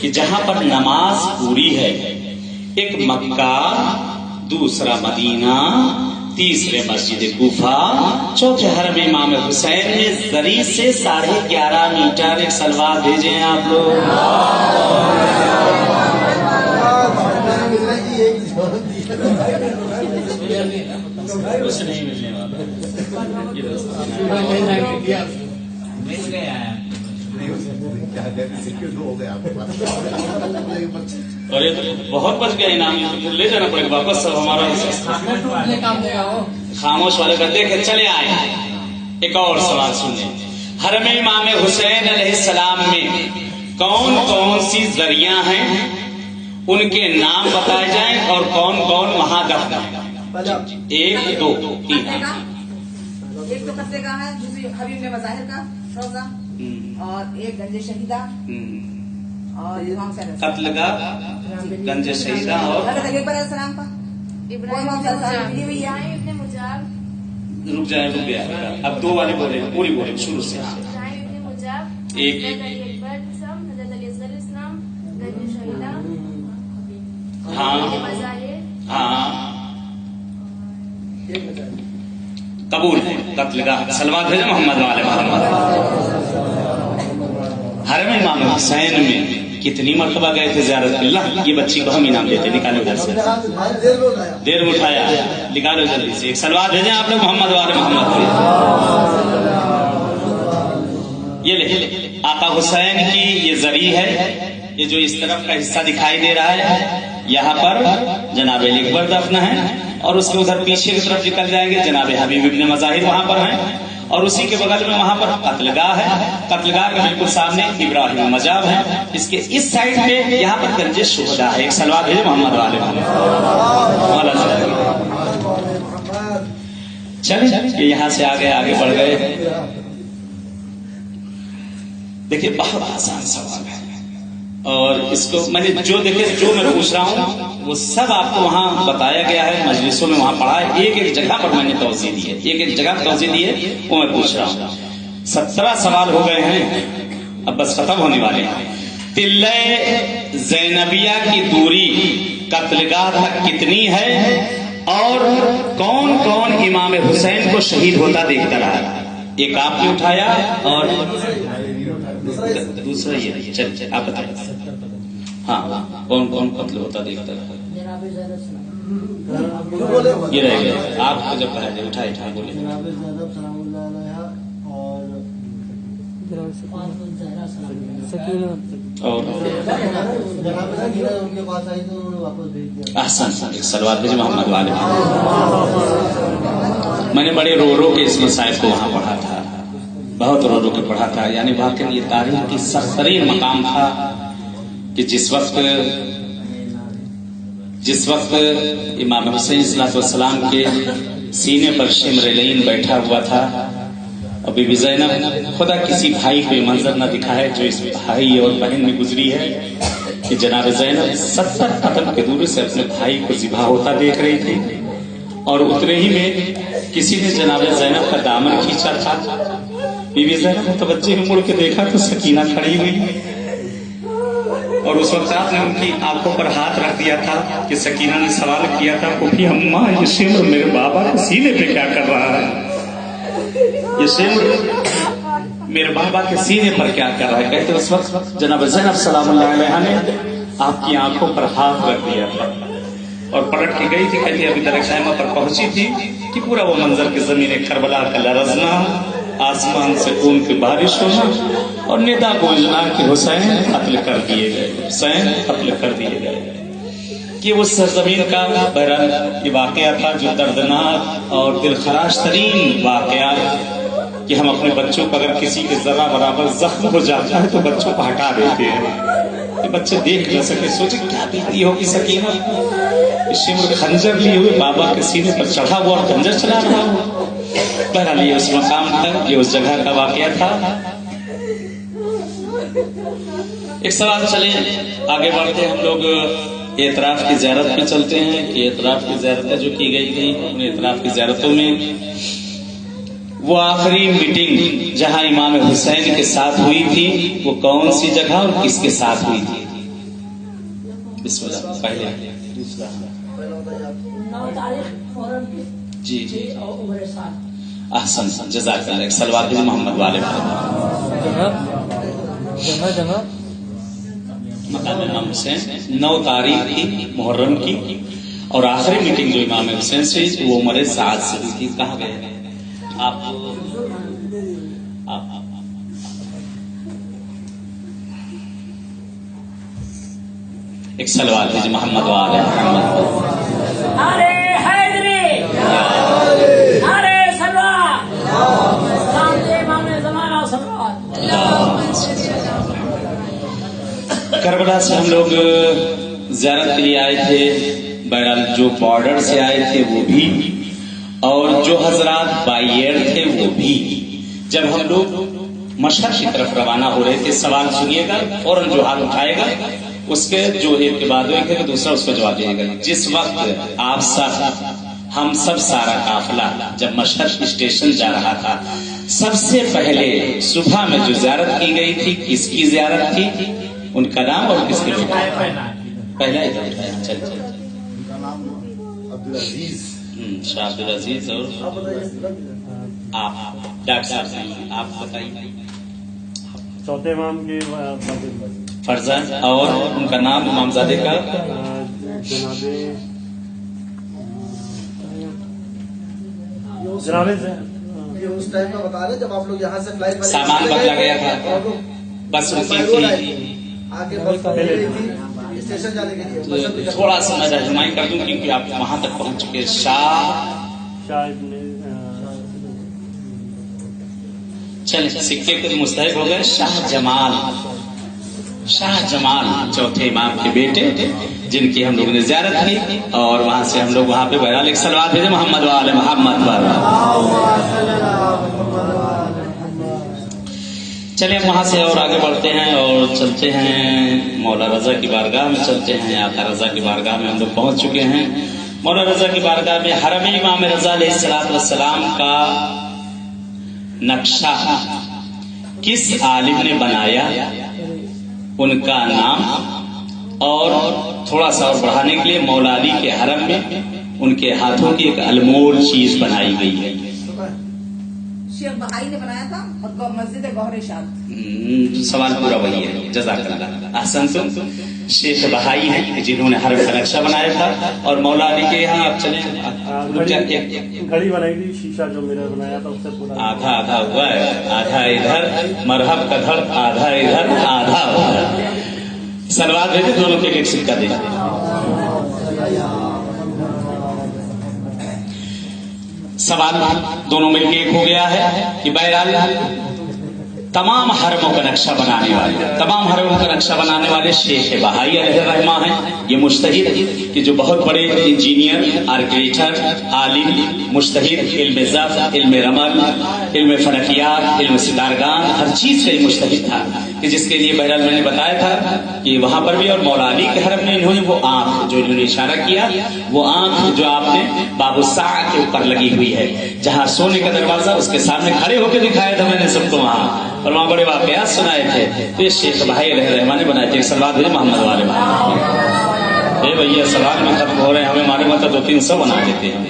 کہ جہاں پر نماز پوری ہے. ایک مکہ دوسرا مدینہ تیسرے مسجد کوفہ چوتھے حرم امام حسین میں زری سے 11.5 میٹر. ایک سلوات بھیجیں آپ لوگ. कुछ नहीं मिलने वाला। ये दोस्तों, मिल गया है। और ये तो बहुत बच गया इनाम, ये तो फिर ले जाना पड़ेगा वापस सब हमारा। खामोश वाले का देखे चले आए। एक और सवाल सुनिए, हरम इमाम हुसैन अलैहिस्सलाम में कौन कौन सी जरिया हैं, उनके नाम बताए जाएं और कौन कौन वहां दफन है। 1 2 3। एक तो कत्ले का है, दूसरी हबीब ने मज़ाहिर का रोजा, और एक गंजे शहीदा और इमाम हुसैन कत्ल का गंज शहीदा और अकबर अलैहिस्सलाम का इब्राहिम हुई है। इब्न मुजाब, रुक जाए अब 2 वाले बोले, पूरी बोले शुरू से। इब्राहिम इब्न मुजाब, एक हज़रत अली अकबर इस्लाम, हज़रत अली असगर इस्लाम, गंज शहीदा, हाँ मज़ाहिर, हाँ कबूल है। कत्ल का सलवात भेजे मोहम्मद वाले मोहम्मद। हरम इमाम हुसैन में कितनी मरतबा गए थे ज़ियारत बिल्लाह? ये बच्ची को हम इनाम देते, निकालो उधर से। देर में उठाया, निकालो जल्दी से। एक सलवात भेजें आप लोग मोहम्मद वाले मोहम्मद पे। ये ले आका हुसैन की ये जरी है, ये जो इस तरफ का हिस्सा दिखाई दे रहा है, यहाँ पर जनाब अली अकबर दफन है, और उसके उधर पीछे की तरफ निकल जाएंगे जनाब हबीब इब्न मज़ाहिर वहां पर हैं, और उसी के बगल में वहां पर कत्लगाह है। कत्लगाह के बिल्कुल सामने इब्राहिम मजाब है। इसके इस साइड पे यहाँ पर गंजे शुहदा है। एक सलवात भेजे मोहम्मद वाले चले ये यहाँ से आगे बढ़ गए। देखिए बहुत आसान सवाल है, और इसको मैंने जो मैं पूछ रहा हूँ वो सब आपको वहाँ बताया गया है, मजलिसों में वहाँ पढ़ा है। एक एक जगह पर मैंने तौज़ीह दी है, एक एक जगह तौज़ीह दी है, वो मैं पूछ रहा हूँ। 17 सवाल हो गए हैं, अब बस खत्म होने वाले हैं। तिल्ले ज़ैनबिया की दूरी कत्लगाह तक कितनी है, और कौन कौन इमाम हुसैन को शहीद होता देखता रहा? एक आपने उठाया और दूसरा ये। चल आप बताइए। हाँ कौन कौन कत्ल होता देखता रहा? ये रह गया आपको जब कहा उठाए बोले। और एक सलवार भेजे मोहम्मद वाले। मैंने बड़े रो रो के इस मसाइल को वहाँ पढ़ा था, बहुत रो रो के पढ़ा था। यानी वाकई ये तारीख की सरतरीन मकाम था कि जिस वक्त इमाम हुसैन सलाम के सीने पर शिमरलैन बैठा हुआ था, और बीबी ज़ैनब खुदा किसी भाई को मंजर न दिखाए जो इस भाई और बहन में गुजरी है कि जनाब ज़ैनब 70 कदम के दूरी से अपने भाई को ज़िबा होता देख रही थी, और उतने ही में किसी ने जनाब ज़ैनब का दामन खींचा था। बीबी ज़ैनब तवज्जो में मुड़ के देखा तो सकीना खड़ी हुई, और उस वक्त आपने उनकी आंखों पर हाथ रख दिया था कि सकीना ने सवाल किया था, फूफी अम्मा ये शिमर मेरे बाबा के सीने पे क्या कर रहा है? ये शिमर मेरे बाबा के सीने पर क्या कर रहा है? कहते उस वक्त जनाब ज़ैनब सलामुल्लाह अलैहा ने आपकी आंखों पर हाथ रख दिया था और पलट के गई थी। कहती अभी दरख्त खैमा पर पहुंची थी कि पूरा वो मंजर के जमीन करबला का लरजना, आसमान से खून की बारिश होना, और निदा गूंजना कि हुसैन कत्ल कर दिए गए, हुसैन कत्ल कर दिए गए। कि उस सरजमीन का बहरहाल ये वाकया था जो दर्दनाक और दिलखराश तरीन वाकया, कि हम अपने बच्चों को अगर किसी के जरा बराबर जख्म हो जाता है तो बच्चों को हटा देते हैं कि बच्चे देख न सके। सोचे क्या बीती होगी सकीना, शिमर खंजर लिए हुए बाबा के सीने पर चढ़ा हुआ और खंजर चला रहा हो। बहरहाल ये उस मकाम था, ये उस जगह का वाकया था। एक सवाल चले आगे बढ़ते हम लोग एतराफ की ज़ियारत पे चलते हैं कि एतराफ की ज़ियारतें जो की गई थी, उन एतराफ की ज़ियारतों में वो आखिरी मीटिंग जहां इमाम हुसैन के साथ हुई थी वो कौन सी जगह और किसके साथ हुई थी? बिस्मिल्लाह। पहले दूसरा जी अहसन जज़ाकल्लाह। एक सलवात मोहम्मद वाले मकाम इमाम हुसैन 9 तारीख थी मुहर्रम की, और आखिरी मीटिंग जो इमाम हुसैन से वो उम्र साद से हुई थी। कहाँ गए आप? एक सलवात है मोहम्मद वाले मोहम्मद। अरे हैदरी, अरे सलवात, सामने इमाम ज़माना सलवात। करबला से हम लोग ज़ियारत के लिए आए थे। बहरहाल जो बॉर्डर से आए थे वो भी, और जो हजरात बाई एयर थे वो भी। जब हम लोग मशहद की तरफ रवाना हो रहे थे, सवाल सुनिएगा, फौरन जो हाथ उठाएगा उसके जो एक के बाद एक है तो दूसरा उसको जवाब देगा। जिस वक्त आप सब हम सब सारा काफिला जब मशहद स्टेशन जा रहा था, सबसे पहले सुबह में जो ज़ियारत की गई थी, किसकी ज़ियारत थी, उनका नाम और किसके बेटा? पहला ही था। चल शाह अब्दुल अजीज। और आप डॉक्टर साहब आप बताइए। चौथे इमाम के फरजान और उनका नाम इमामजादे का जनाबे ये उस टाइम का बता रहे जब आप लोग यहाँ से फ्लाइट सामान बदला गया था, बस रुकी थी, आगे बस पहुंची थी स्टेशन जाने के लिए। थोड़ा सा मैं रहनुमाई कर दूं क्योंकि आप वहां तक पहुंच चुके। चले सिक्के के मुस्तहिक हो गए। शाह जमाल चौथे इमाम के बेटे, जिनकी हम लोगों ने ज़ियारत की, और वहां से हम लोग वहां पे बहरहाल एक सलवात भेजे मोहम्मद वाले मोहम्मद वाला। चलिए वहां से और आगे बढ़ते हैं और चलते हैं मौला रजा की बारगाह में चलते हैं। आका रजा की बारगाह में हम लोग पहुंच चुके हैं। मौला रजा की बारगाह में हरम इमाम रजा अलैहिस्सलाम का नक्शा किस आलिम ने बनाया, उनका नाम, और थोड़ा सा और बढ़ाने के लिए मौला अली के हरम में उनके हाथों की एक अनमोल चीज बनाई गई है। शेख बहाई ने बनाया था और मस्जिद गौहर शाद। सवाल पूरा वही है। जज़ाकल्लाह अहसन। तुम शेख बहाई हैं जिन्होंने हरम का नक्शा बनाया था, और मौला अली के यहाँ आप चले घड़ी बनाई थी, शीशा जो मेरा बनाया था उससे पूरा आधा आधा हुआ है, आधा इधर मरहब का धड़, आधा इधर आधा उधर। सलवार भेजे दोनों के एक सिक्का दे। सवाल दोनों मिलकर एक हो गया है कि बहरहाल तमाम हरमों का नक्शा बनाने वाले शेख बहाई अलैहिर्रहमा हैं। ये मुज्तहिद कि जो बहुत बड़े इंजीनियर, आर्किटेक्चर, आलिम, मुज्तहिद, इल्म ज़ब्त, इल्म रमल, इल्म फलकियात, इल्म सितारगान, हर चीज से मुज्तहिद था, कि जिसके लिए बहरहाल मैंने बताया था कि वहां पर भी। और मौला अली के हरम में इन्होंने वो आंख जो इन्होंने इशारा किया, वो आंख जो आपने बाबूसा के ऊपर लगी हुई है, जहां सोने का दरवाजा, उसके सामने खड़े होकर दिखाया था मैंने सबको वहां, और वहां बड़े वाकयात सुनाए थे। तो ये शेख भाई अलैहिर्रहमान ने बनाए थे। सलवात भेजे मोहम्मद वाले। ए भैया सवाल में खत्म हो रहे हैं, हमें मारे मतलब 200-300 बना देते हैं।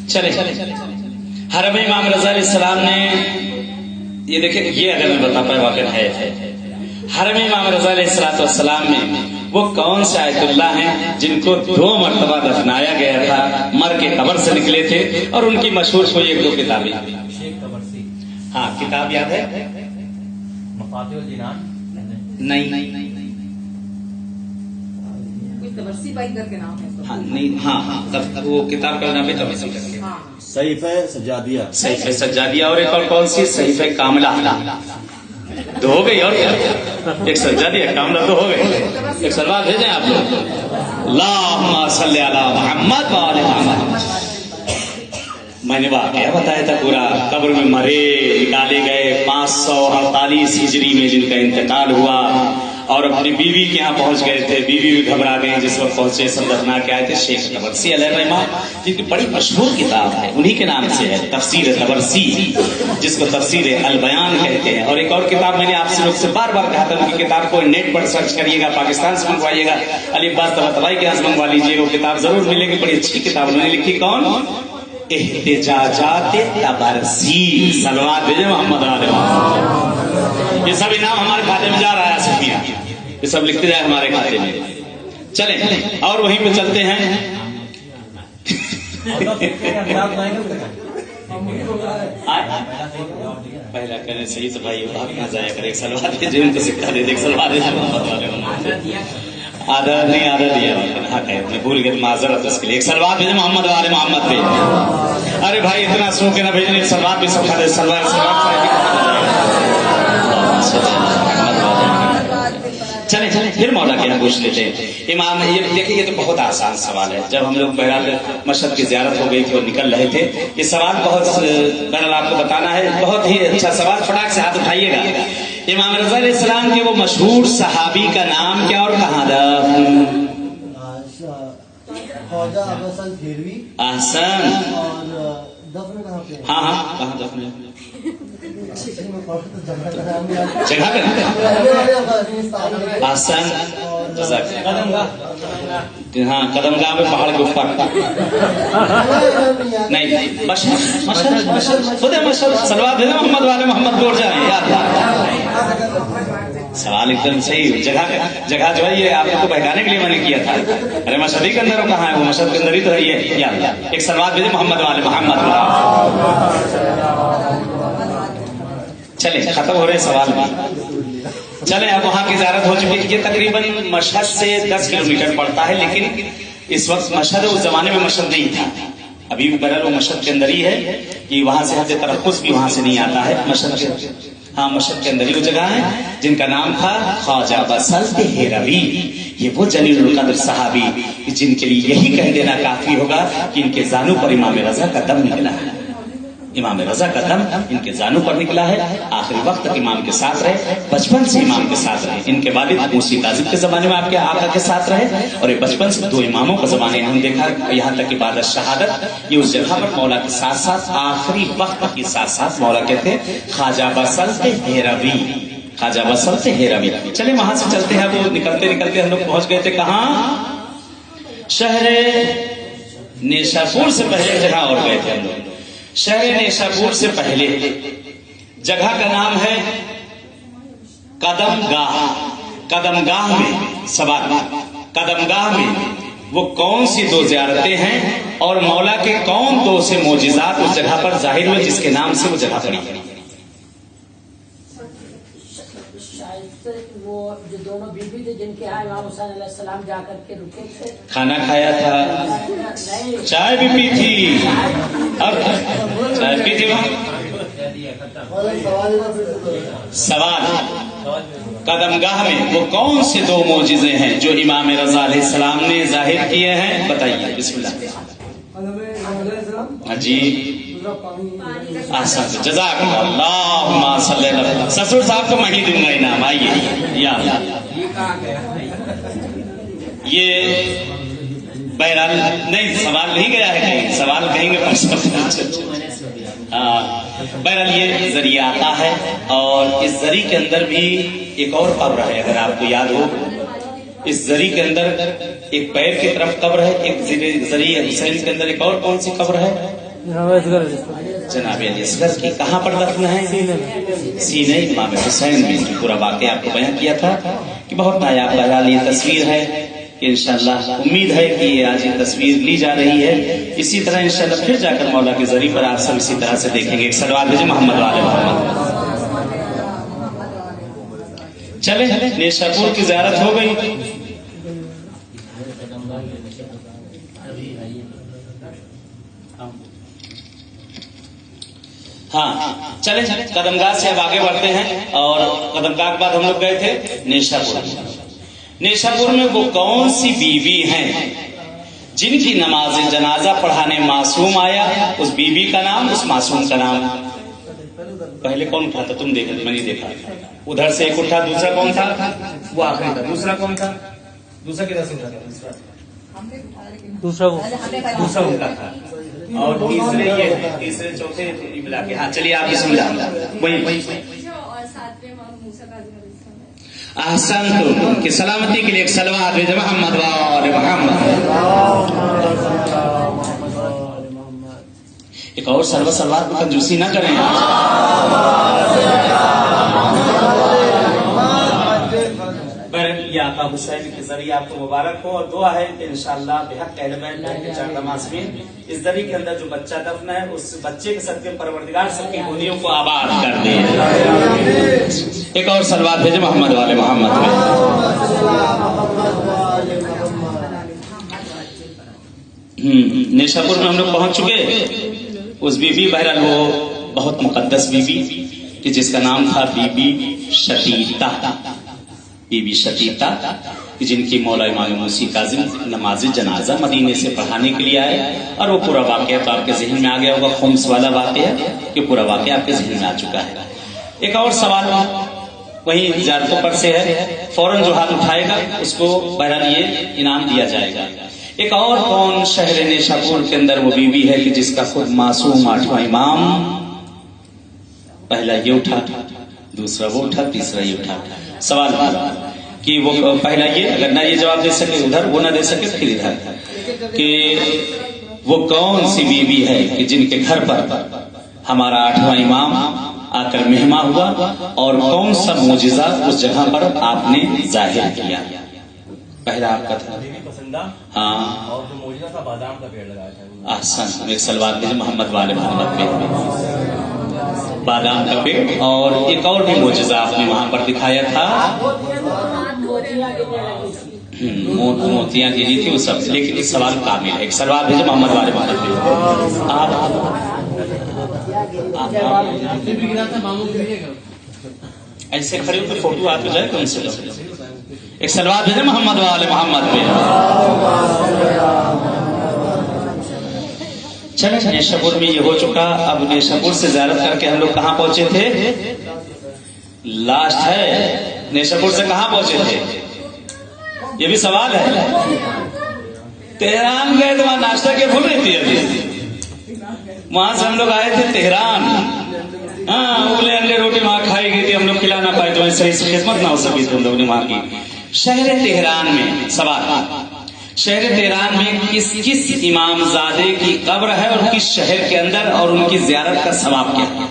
चले हरम इमाम रजा अलैहिस्सलाम ने, ये देखें, ये अगर मैं बता पाए वाकई है, हरम इमाम रजा अलैहिस्सलाम में वो कौन से आयतुल्लाह हैं जिनको 2 मरतबा दफनाया गया था, मर के कब्र से निकले थे, और उनकी मशहूर कोई 1-2 किताबें। हाँ, किताब याद है? मफातिहुल जिनान? नहीं, कोई तबरसी बाई करके नाम है इसका। हाँ नहीं, हाँ तब वो किताब का नाम है तबरसी करके। हाँ, सहीफे सजादिया, सहीफे सज्जादिया, और एक और कौन सी? सहीफे कामला। 2 हो गई, और क्या? एक सज्जादिया, कामला 2 हो गए। एक सलवार भेजें आप लोग। अल्लाहुम्मा सल्ली अला मुहम्मद व आले मुहम्मद। मैंने वाकया बताया था पूरा। कब्र में मरे, निकाले गए 548 हिजरी में जिनका इंतकाल हुआ, और अपनी बीवी के यहाँ पहुंच गए थे। बीवी भी घबरा गई जिस वक्त पहुंचे, सब दफना के आए थे। शेख तबरसी अलैहिर्रहमा, जिनकी बड़ी मशहूर किताब है, उन्हीं के नाम से है, तफसीर तबरसी, जिसको तफसीर अल बयान कहते हैं। और एक और किताब मैंने आपसे लोग से बार बार कहा था, उनकी किताब को नेट पर सर्च करिएगा, पाकिस्तान से मंगवाइएगा, अलीबाज तबातबाई के यहाँ मंगवा लीजिएगा, वो किताब जरूर मिलेगी। बड़ी अच्छी किताब उन्होंने लिखी। कौन? एहतिजाजात तबरसी। सलवात भेजे मोहम्मद वाले। ये सब इनाम हमारे खाते में जा रहा है, सफिया, ये सब लिखते जाए हमारे खाते में। चलें और वहीं पे चलते हैं। पहला करने सही तो भाई भाग ना जाया करे, एक सलवार दे जो उनको सिक्का दे, एक सलवार दे आदर नहीं आदर दिया, हाँ कहे भूल गए माजरत उसके लिए। एक सलवार भेजे मोहम्मद वाले मोहम्मद पे। अरे भाई इतना सो के ना भेजने, सलवार भी सब खा दे, सलवार चले चले फिर मौला के यहाँ पूछ लेते हैं। इमाम ये देखिए, ये तो बहुत आसान सवाल है। जब हम लोग बहरहाल मशहद की ज़ियारत हो गई थी और निकल रहे थे, ये सवाल बहुत बहरहाल आपको बताना है, बहुत ही अच्छा सवाल, फटाक से हाथ उठाइएगा। इमाम रज़ा अलैहिस्सलाम के वो मशहूर सहाबी का नाम क्या और कहाँ था? ख्वाजा अबसल थेरवी। ahsan। और दफन कहाँ पे? हाँ हाँ, कहाँ दफन है? जगह पे ahsan। हाँ, कदमगाह में पहाड़ के ऊपर नहीं, मशहद सलवार भेजा मोहम्मद वाले मोहम्मद बोल जाए यार। सवाल एकदम सही। जगह जो है ये आप लोग को बहकाने के लिए मैंने किया था। अरे मशहद के अंदर कहाँ है? वो मशहद के अंदर ही तो है ये। एक सलवार भेजे मोहम्मद वाले मोहम्मद। चले खत्म हो रहे सवाल भी। चले अब वहाँ की ज़ियारत हो चुकी है। ये तकरीबन मशहद से 10 किलोमीटर पड़ता है, लेकिन इस वक्त मशहद, उस जमाने में मशहद नहीं था। अभी भी बहरहाल वो मशहद के अंदर ही है कि वहाँ से हद तरक्कुस भी वहाँ से नहीं आता है। मशहद, हाँ मशहद के अंदर ही वो जगह है जिनका नाम था ख्वाजा बसल्त हेरवी। ये वो जलीलुल कद्र सहाबी जिनके लिए यही कह देना काफी होगा कि इनके जानू पर इमाम रजा का दम निकला है। इमाम रजा का दम इनके जानू पर निकला है। आखिरी वक्त तक इमाम के साथ रहे, बचपन से इमाम के साथ रहे। इनके वालिद मूसी काजिब के जमाने में आपके आका के साथ रहे, और ये बचपन से 2 इमामों का जमाने हमने देखा, यहाँ तक कि बाद शहादत ये उस जगह पर मौला के साथ साथ आखिरी वक्त के साथ साथ मौला कहते ख्वाजा बसल्त हेरवी, ख्वाजा बसल्त हेरवी। चले वहां से चलते हैं। वो निकलते निकलते हम लोग पहुंच गए थे कहाँ? शहर नेशापुर से पहले जगह और गए थे हम लोग। शहर नेशापुर से पहले जगह का नाम है कदमगाह। कदमगाह में सवाल, कदमगाह में वो कौन सी 2 ज़ियारतें हैं और मौला के कौन 2 से मोजिज़ात उस जगह पर जाहिर हुए जिसके नाम से वो जगह पड़ी? वो जो दोनों बीबी थे जिनके यहाँ इमाम हुसैन अलैहिस्सलाम जाकर के रुके थे, खाना खाया था, चाय भी पी थी, और चाय पी थी वहाँ। सवाल, कदमगाह में वो कौन से 2 मोजिज़े हैं जो इमाम रज़ा अलैहिस्सलाम ने जाहिर किए हैं? बताइए बिस्मिल्लाह। जी जज़ाकल्लाह। ससुर साहब को मैं ही दूंगा इनाम। आइए ये बहरहाल नहीं, सवाल नहीं गया है कहीं, सवाल कहेंगे बहरहाल ये जरिया आता है, और इस जरी के अंदर भी एक और कब्र है, अगर आपको याद हो। इस जरी के अंदर एक पैर की तरफ कब्र है, एक जरी हुसैन के अंदर एक और कौन सी कब्र है? जनाब अली असगर की। कहाँ पर दफन है? सीने इमाम हुसैन में। पूरा वाक़या आपको बयान किया था कि बहुत नायाब बहरहाल ये तस्वीर है कि इंशाअल्लाह उम्मीद है कि आज ये तस्वीर ली जा रही है। इसी तरह इंशाअल्लाह फिर जाकर मौला के जरिए पर आप सब इसी तरह से देखेंगे। एक सलवार भेजे मोहम्मद वाले मोहम्मद। चले नेशापुर की ज़ियारत हो गई। हाँ चले कदमगाह से अब आगे बढ़ते हैं, और कदमगाह के बाद हम लोग गए थे नेशापुर। नेशापुर में वो कौन सी बीवी हैं जिनकी नमाज जनाजा पढ़ाने मासूम आया? उस बीवी का नाम, उस मासूम का नाम। पहले कौन उठा था? तुम देखा, मैंने देखा। उधर से एक उठा, दूसरा कौन था? वो आखिरी था। दूसरा कौन था? दूसरा किधर से उठा था? दूसरा उनका था। और तीसरे ये, तीसरे चौथे मिला के। हाँ चलिए आप समझा वही और सातवें इमाम मूसा काज़िम अलैहिस्सलाम। ahsan की सलामती के लिए एक सलवात भेजे मोहम्मद वाले मोहम्मद। एक और सलवात में कंजूसी ना करें। या आका हुसैन के जरिए आपको मुबारक हो, और दुआ है कि इंशाअल्लाह बेहक अहले बैत के चार तमासमीन इस दरी के अंदर जो बच्चा दफन है उस बच्चे के सदके परवरदिगार सबकी गोदियों को आबाद कर दे। एक और सलवात भेजे मोहम्मद वाले मोहम्मद में। नेशापुर में हम लोग पहुंच चुके। उस बीबी बहरहाल वो बहुत मुकद्दस बीबी कि जिसका नाम था बीबी शतीता, बीबी शतीता कि जिनकी मौला इमाम मूसी काजिम नमाज जनाजा मदीने से पढ़ाने के लिए आए, और वो पूरा वाकया तो आपके जहन में आ गया होगा, खुम्स वाला वाकया कि पूरा वाकया आपके जहन में आ चुका है। एक और सवाल वही जियारतों पर से है, फौरन जो हाथ उठाएगा उसको बहरहाल ये इनाम दिया जाएगा। एक और कौन शहर नेशापुर के अंदर वो बीवी है कि जिसका खुद मासूम आठवां इमाम, पहला ये उठा, दूसरा वो उठा, तीसरा ये उठा। सवाल कि वो पहला ये, अगर ना ये जवाब दे सके उधर, वो ना दे सके फिर इधर, कि वो कौन सी बीवी है कि जिनके घर पर हमारा आठवां इमाम आकर मेहमा हुआ, और कौन सा मोजिजा उस जगह पर आपने जाहिर किया। पहला आपका था पसंदा, हाँ, और जो मौजूदा था बादाम का पेड़ लगाया था। आसान एक सलवार भेजे मोहम्मद वाले मोहम्मद में, बादाम का पेड़, और एक और भी मोजिजा आपने वहां पर दिखाया था, मोतियां गिरी थी वो सब। लेकिन इस सवाल कामिल है। एक सलवार भेजे मोहम्मद वाले मोहम्मद में। आप ऐसे खड़े होकर फोटो हाथ में जाए कौन से लोग। एक सलवार भेजे मोहम्मद वाले मोहम्मद में। चले नेशापुर में ये हो चुका। अब नेशापुर से ज़ियारत करके हम लोग कहाँ पहुंचे थे? लास्ट है, नेशापुर से कहाँ पहुंचे थे ये भी सवाल है। तेहरान गए तो वहां नाश्ता के भूल रही थी अभी। वहां से हम लोग आए थे तेहरान। हाँ, उबले अंडे रोटी वहां खाई गई थी, हम लोग खिला ना पाए तो वहीं सही से खिदमत ना हो सकी थी हम लोग ने वहां की। शहर तेहरान में सवाल, शहर तेहरान में किस किस इमामजादे की कब्र है और किस शहर के अंदर, और उनकी जियारत का सवाब क्या है?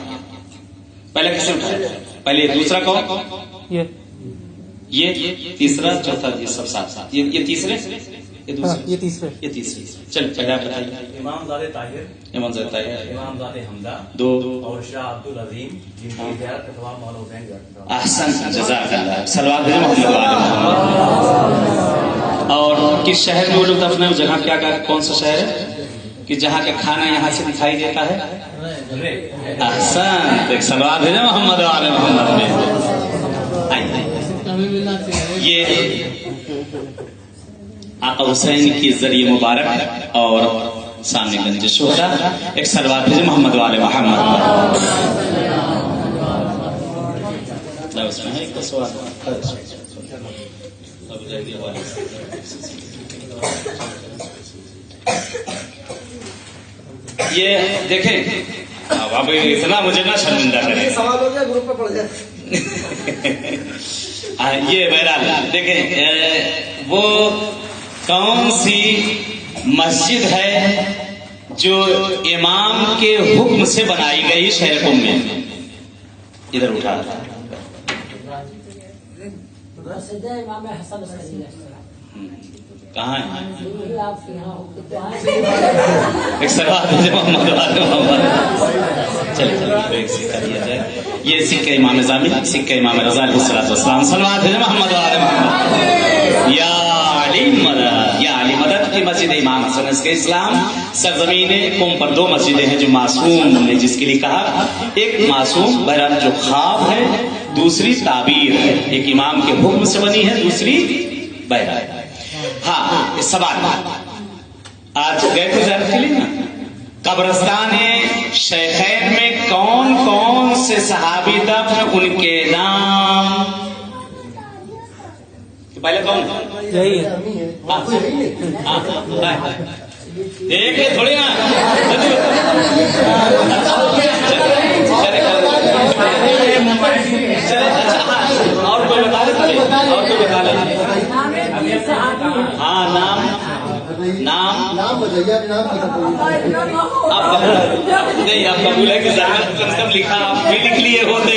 पहले किसे उठाया? पहले दूसरा कौन? ये तीसरा, चौथा, ये सब साथ साथ। ये तीसरे, ये दूसरे, ये तीसरे, ये तीसरे। चल पहला बताइए। इमामजादे ताहिर, इमामजादे ताहिर, इमामजादे हमजा, दो, और शाह अब्दुल अजीम, जिनकी ज़ियारत का सवाब मौला हुसैन का। अहसन, जज़ाकल्लाह। सलवात भेजे मोहम्मद वाले मोहम्मद। और किस शहर में वो लोग दफन है? जगह क्या कौन सा शहर है कि जहाँ का खाना यहाँ से दिखाई देता है? अहसन, एक सलवात भेजे मोहम्मद वाले मोहम्मद में। ये आका हुसैन की जरिए मुबारक और सामने गंज शोहरा। एक सलवात भेजे मोहम्मद वाले मोहम्मद। उसमें है एक सवाल। ये देखें, अब इतना मुझे ना शर्मिंदा करें। सवाल हो गया, ग्रुप में पड़ जाए। ये बहरहाल देखें, वो कौन सी मस्जिद है जो इमाम के हुक्म से बनाई गई शहर कुम में? इधर उठा इमाम हसन कहाँ है? आप यहाँ हो तो एक सवाल है मोहम्मद वाले मोहम्मद। चलिए एक सिक्का दिया जाए। ये सिक्का इमाम ज़ामिल, सिक्का इमाम रज़ा अलैहिस्सलाम। सलवात है मोहम्मद वाले मोहम्मद। या अली मदद, या अली मदद की मस्जिद इमाम हसन के इस्लाम सरजमीन कुम पर दो मस्जिदें हैं जो मासूम ने जिसके लिए कहा। एक मासूम बहरहाल जो ख्वाब है, दूसरी ताबीर है। एक इमाम के हुक्म से बनी है, दूसरी बहरहाल। हाँ, सवाल आज गए थे ज़ियारत के लिए ना, कब्रिस्तान शेखैन में कौन कौन से सहाबी दफन, उनके नाम? पहले कौन? यही है। देखे थोड़ी ना चले। और कोई बता दे, और कोई बता दे। हाँ, नाम नाम बताइए, नाम आप नहीं, आप कबूल है कि कम से कम लिखा, आप भी लिख लिए होते।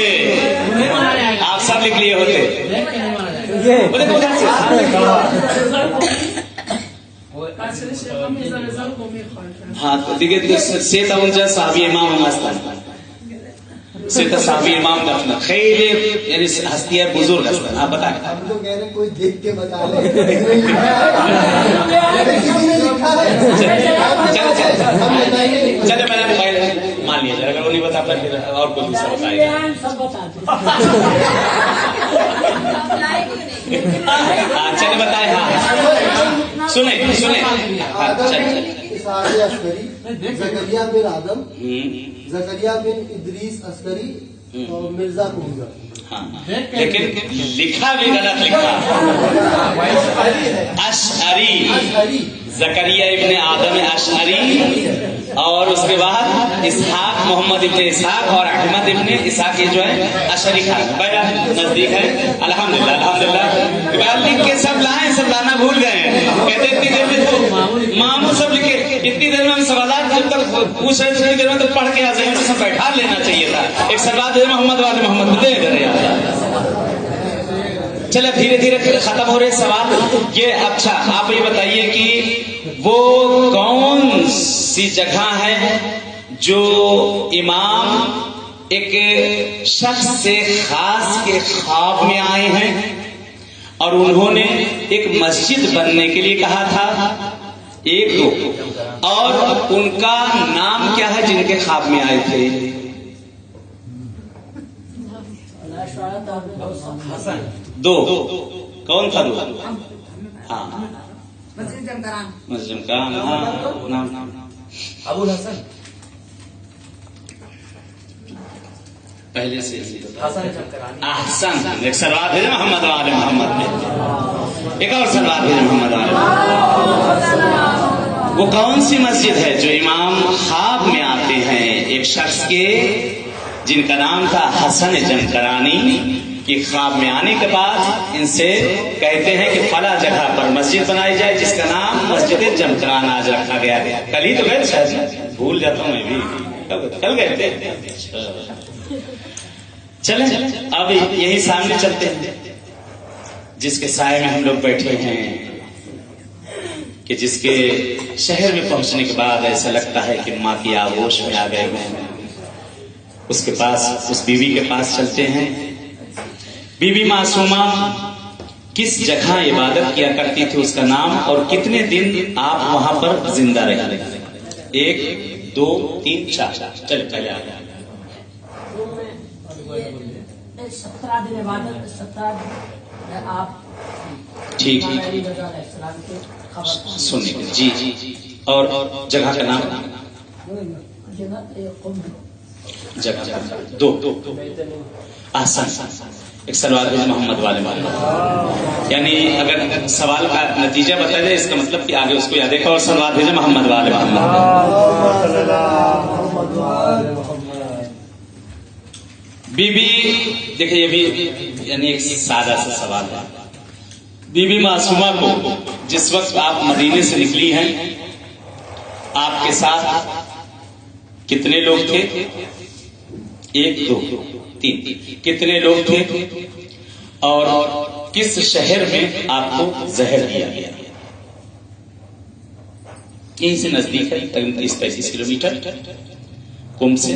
आप सब लिख लिए होते। वो देखो उधर से। हाँ तो देखिए سيتا اونجا صحابي امام مستان سيتا صحابي امام دفن خیلی یعنی ہستیاں بزرگ ہستن. آپ بتائیں. ہم تو کہہ رہے ہیں کوئی دیکھ کے بتا لے. چلے میں نے موبائل مان لیا جائے اگر وہ نہیں بتا پھر اور کوئی دوسرا بتائے گا. چلے بتائے. ہاں سنیں سنیں. اسحاق عسکری, زکریا بن آدم, زکریا بن ادریس عسکری اور مرزا کنگا. لیکن لکھا بھی غلط لکھا. اشعری, زکریا ابن آدم اشعری اور اس کے بعد اسحاق محمد ابن اسحاق اور احمد ابن اسحاق یہ جو ہے اشعری خان. بھائی نزدیک ہے. الحمدللہ الحمدللہ. لکھ کے سب لائیں, سب لانا بھول گئے ہیں. کہتے اتنی دیر میں تو ماموں سب لکھے, اتنی دیر میں ہم سوالات جب تک پوچھ رہے تھے دیر میں تو پڑھ کے ذہن میں سب بیٹھا لینا چاہیے تھا. ایک سوال ہے محمد والے محمد کو دے دے. چلے دھیرے دھیرے پھر ختم ہو رہے سوال. یہ اچھا آپ یہ بتائیے کہ وہ کون سی جگہ ہے جو امام ایک شخص سے خاص کے خواب میں آئے ہیں اور انہوں نے ایک مسجد بننے کے لیے کہا تھا. ایک دو اور ان کا نام کیا ہے جن کے خواب میں آئے تھے؟ دو. کون تھا دو؟ ہاں مسجد جمکران. مسجد جمکران. نام ابو الحسن پہلے سے حسن جمکرانی. احسن. ایک سلوات ہے محمد والے محمد میں. ایک اور سلوات ہے محمد والے. وہ کون سی مسجد ہے جو امام خواب میں آتے ہیں ایک شخص کے جن کا نام تھا حسن جمکرانی کہ خواب میں آنے کے بعد ان سے کہتے ہیں کہ فلاں جگہ پر مسجد بنائی جائے جس کا نام مسجد جمکران آج رکھا گیا ہے. کل ہی تو گئے شاید, بھول جاتا ہوں میں بھی. کل گئے تھے. چلیں اب یہی سامنے چلتے ہیں جس کے سائے میں ہم لوگ بیٹھے ہیں کہ جس کے شہر میں پہنچنے کے بعد ایسا لگتا ہے کہ ماں کی آغوش میں آ گئے ہیں. اس کے پاس, اس بیوی کے پاس چلتے ہیں. بی بی معصومہ کس جگہ عبادت کیا کرتی تھی, اس کا نام, اور کتنے دن آپ وہاں پر زندہ رہے؟ 1 2 3 4. چلے پہلے آ گیا. 17 دن عبادت, 17 دن آپ ٹھیک سنیں جی جی. اور جگہ کا نام جگہ 2 احسن. ایک سوال ہے محمد والے محمد, یعنی اگر سوال کا نتیجہ بتا دے اس کا مطلب کہ آگے اس کو یاد ہے. اور سوال ہے محمد والے محمد. بی بی دیکھیں یہ بھی یعنی ایک سادہ سا سوال ہے. بی بی معصومہ کو جس وقت آپ مدینے سے نکلی ہیں آپ کے ساتھ کتنے لوگ تھے؟ 1 2 3. کتنے لوگ تھے اور کس شہر میں آپ کو زہر دیا گیا؟ یہیں سے نزدیک ہے, تقریباً 30-35 کلومیٹر کم سے.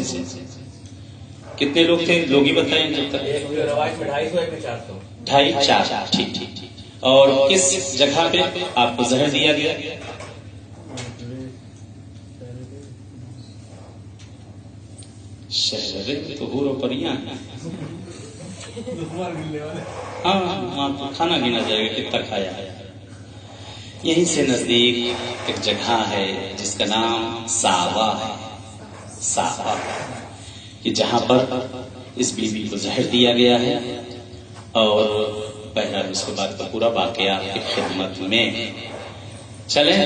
کتنے لوگ تھے؟ لوگ ہی بتائیں جب تک. روایت میں 250, ایک میں 400. 2.5 4. ٹھیک ٹھیک ٹھیک. اور کس جگہ پہ آپ کو زہر دیا گیا؟ شہر تو ہو رو پریاں ہیں. ہاں کھانا گنا جائے گا کتنا کھایا ہے. یہیں سے نزدیک ایک جگہ ہے جس کا نام ساوا ہے. ساوا کہ جہاں پر اس بیوی کو زہر دیا گیا ہے. اور بہرحال اس کے بعد کا پورا واقعہ آپ کی خدمت میں. چلیں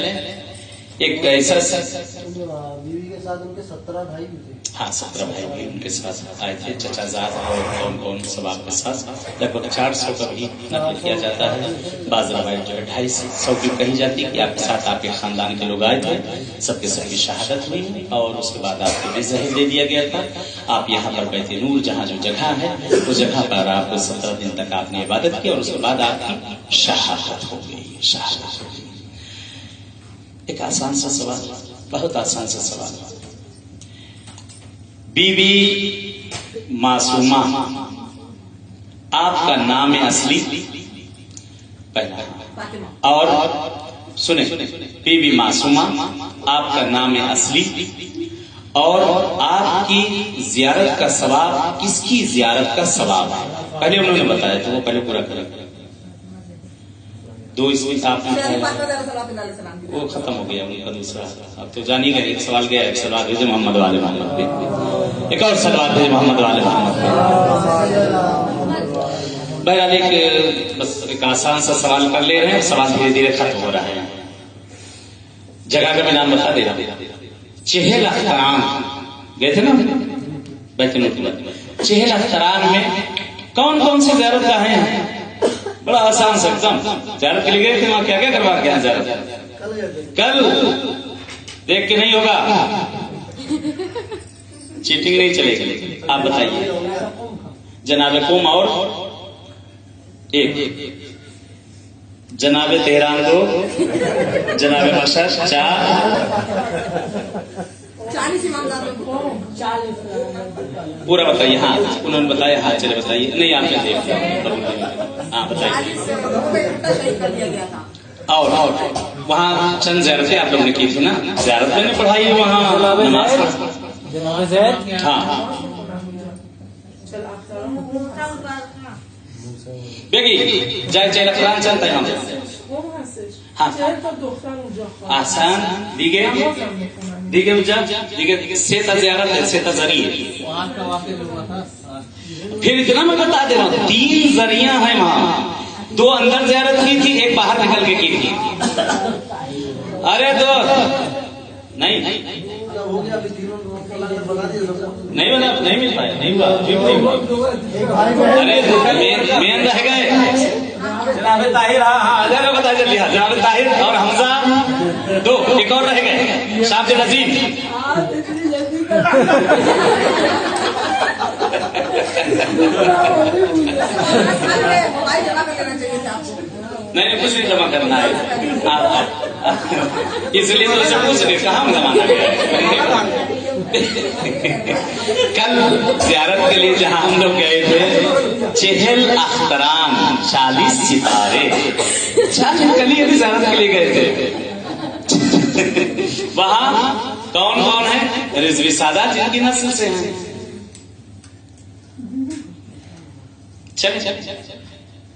ایک ایسا بیوی کے साथ उनके 17 भाई भी थे। हाँ 17 भाई भी उनके साथ आए थे, चचा जात और कौन कौन सब आपके साथ। लगभग 400 का भी नकल किया जाता है। बाज रवायत जो है 250 की कही जाती है कि आपके साथ आपके खानदान के लोग आए थे, सबके सबकी शहादत हुई और उसके बाद आपको भी जहर दे दिया गया था। आप यहाँ पर बैठे नूर जहाँ जो जगह है उस जगह पर आपको 17 दिन तक आपने इबादत की और उसके बाद आपकी शहादत हो गई। शहादत हो गई। एक आसान सा सवाल, बहुत आसान सा सवाल। बीबी मासूमा आपका नाम है असली पहला, और सुने बीबी मासूमा आपका नाम है असली, और आपकी जियारत का सवाब किसकी जियारत का सवाब है? पहले उन्होंने बताया तो वो पहले पूरा करें। 2 इसमें आपने वो खत्म हो गया उनका दूसरा। अब तो जान ही गए, एक सवाल गया, एक सवाल भेजे मोहम्मद वाले मोहम्मद पे, एक और सवाल भेजे मोहम्मद वाले मोहम्मद पे। बहरहाल एक बस एक आसान सा सवाल कर ले रहे हैं, सवाल धीरे धीरे खत्म हो रहा है। जगह का मैं नाम बता दे रहा हूँ। चेहल अख्तरान गए थे ना, बैठे नोट। चेहल अख्तरान में कौन कौन सी ज़ियारत गाहें हैं? बड़ा आसान से एकदम। ज़ियारत के लिए गए थे, वहां क्या क्या करवा के हैं ज़ियारत? कल देख के नहीं होगा, चीटिंग नहीं चलेगी। आप बताइए। जनाब कुम और एक, जनाब तेहरान 2, जनाब मशर 4, 40 इमामजादों को 40 पूरा बताइए। हाँ उन्होंने बताया, हाँ चले बताइए। नहीं आपने देख लिया, हाँ बताइए। 40 शहीद कर दिया गया था। और वहाँ चंद ज़ियारतें आप लोगों ने की थी ना, ज़ियारत मैंने पढ़ाई है वहाँ नमाज। हाँ بگی جای چهل اقران چند تایم آسان دیگه اونجا دیگه 3 تا زیارت ہے، 3 تا ذریعے. پھر اتنا میں بتا دے رہا ہوں 3 ذریعہ ہیں وہاں. 2 اندر زیارت کی تھی، ایک باہر نکل کے کی تھی. ارے دو نہیں بنا، نہیں مل پایا، نہیں ہوا. ارے مین رہ گئے جناب طاہر. ہاں ذرا بتا جلدی. جناب طاہر اور حمزہ 2، ایک اور رہ گئے شاہد نظیم. نہیں کچھ نہیں جمع کرنا ہے، اس لیے تو اسے پوچھ رہے کہاں زمانہ گیا. کل زیارت کے لیے جہاں ہم لوگ گئے تھے چہل اختران 40 ستارے، کل ہی ابھی زیارت کے لیے گئے تھے. وہاں کون کون ہے؟ رضوی سادات جن کی نسل سے ہیں. چلے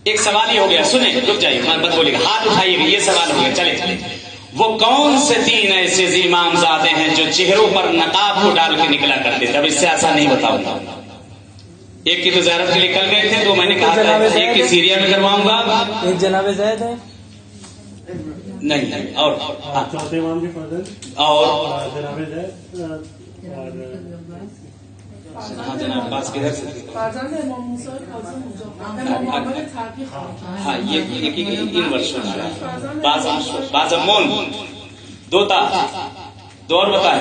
ایک سوال ہی ہو گیا، سنیں رک جائیے مت بولیے گا، ہاتھ اٹھائیے گا. یہ سوال ہو گیا. چلے وہ کون سے 3 ایسے امام زادے ہیں جو چہروں پر نقاب کو ڈال کے نکلا کرتے تھے؟ اب اس سے آسان نہیں بتاؤں گا. ایک کی تو زیارت کے لیے کل گئے تھے، 2 میں نے کہا تھا ایک کی سیریا میں کرواؤں گا. ایک جناب زید ہے نہیں، اور چوتھے امام کے فضل اور جناب زید ہاں جناب پاس کدھر سے؟ ہاں یہ ان ورشوں میں باز امون 2 تھا. 2 اور بتائے.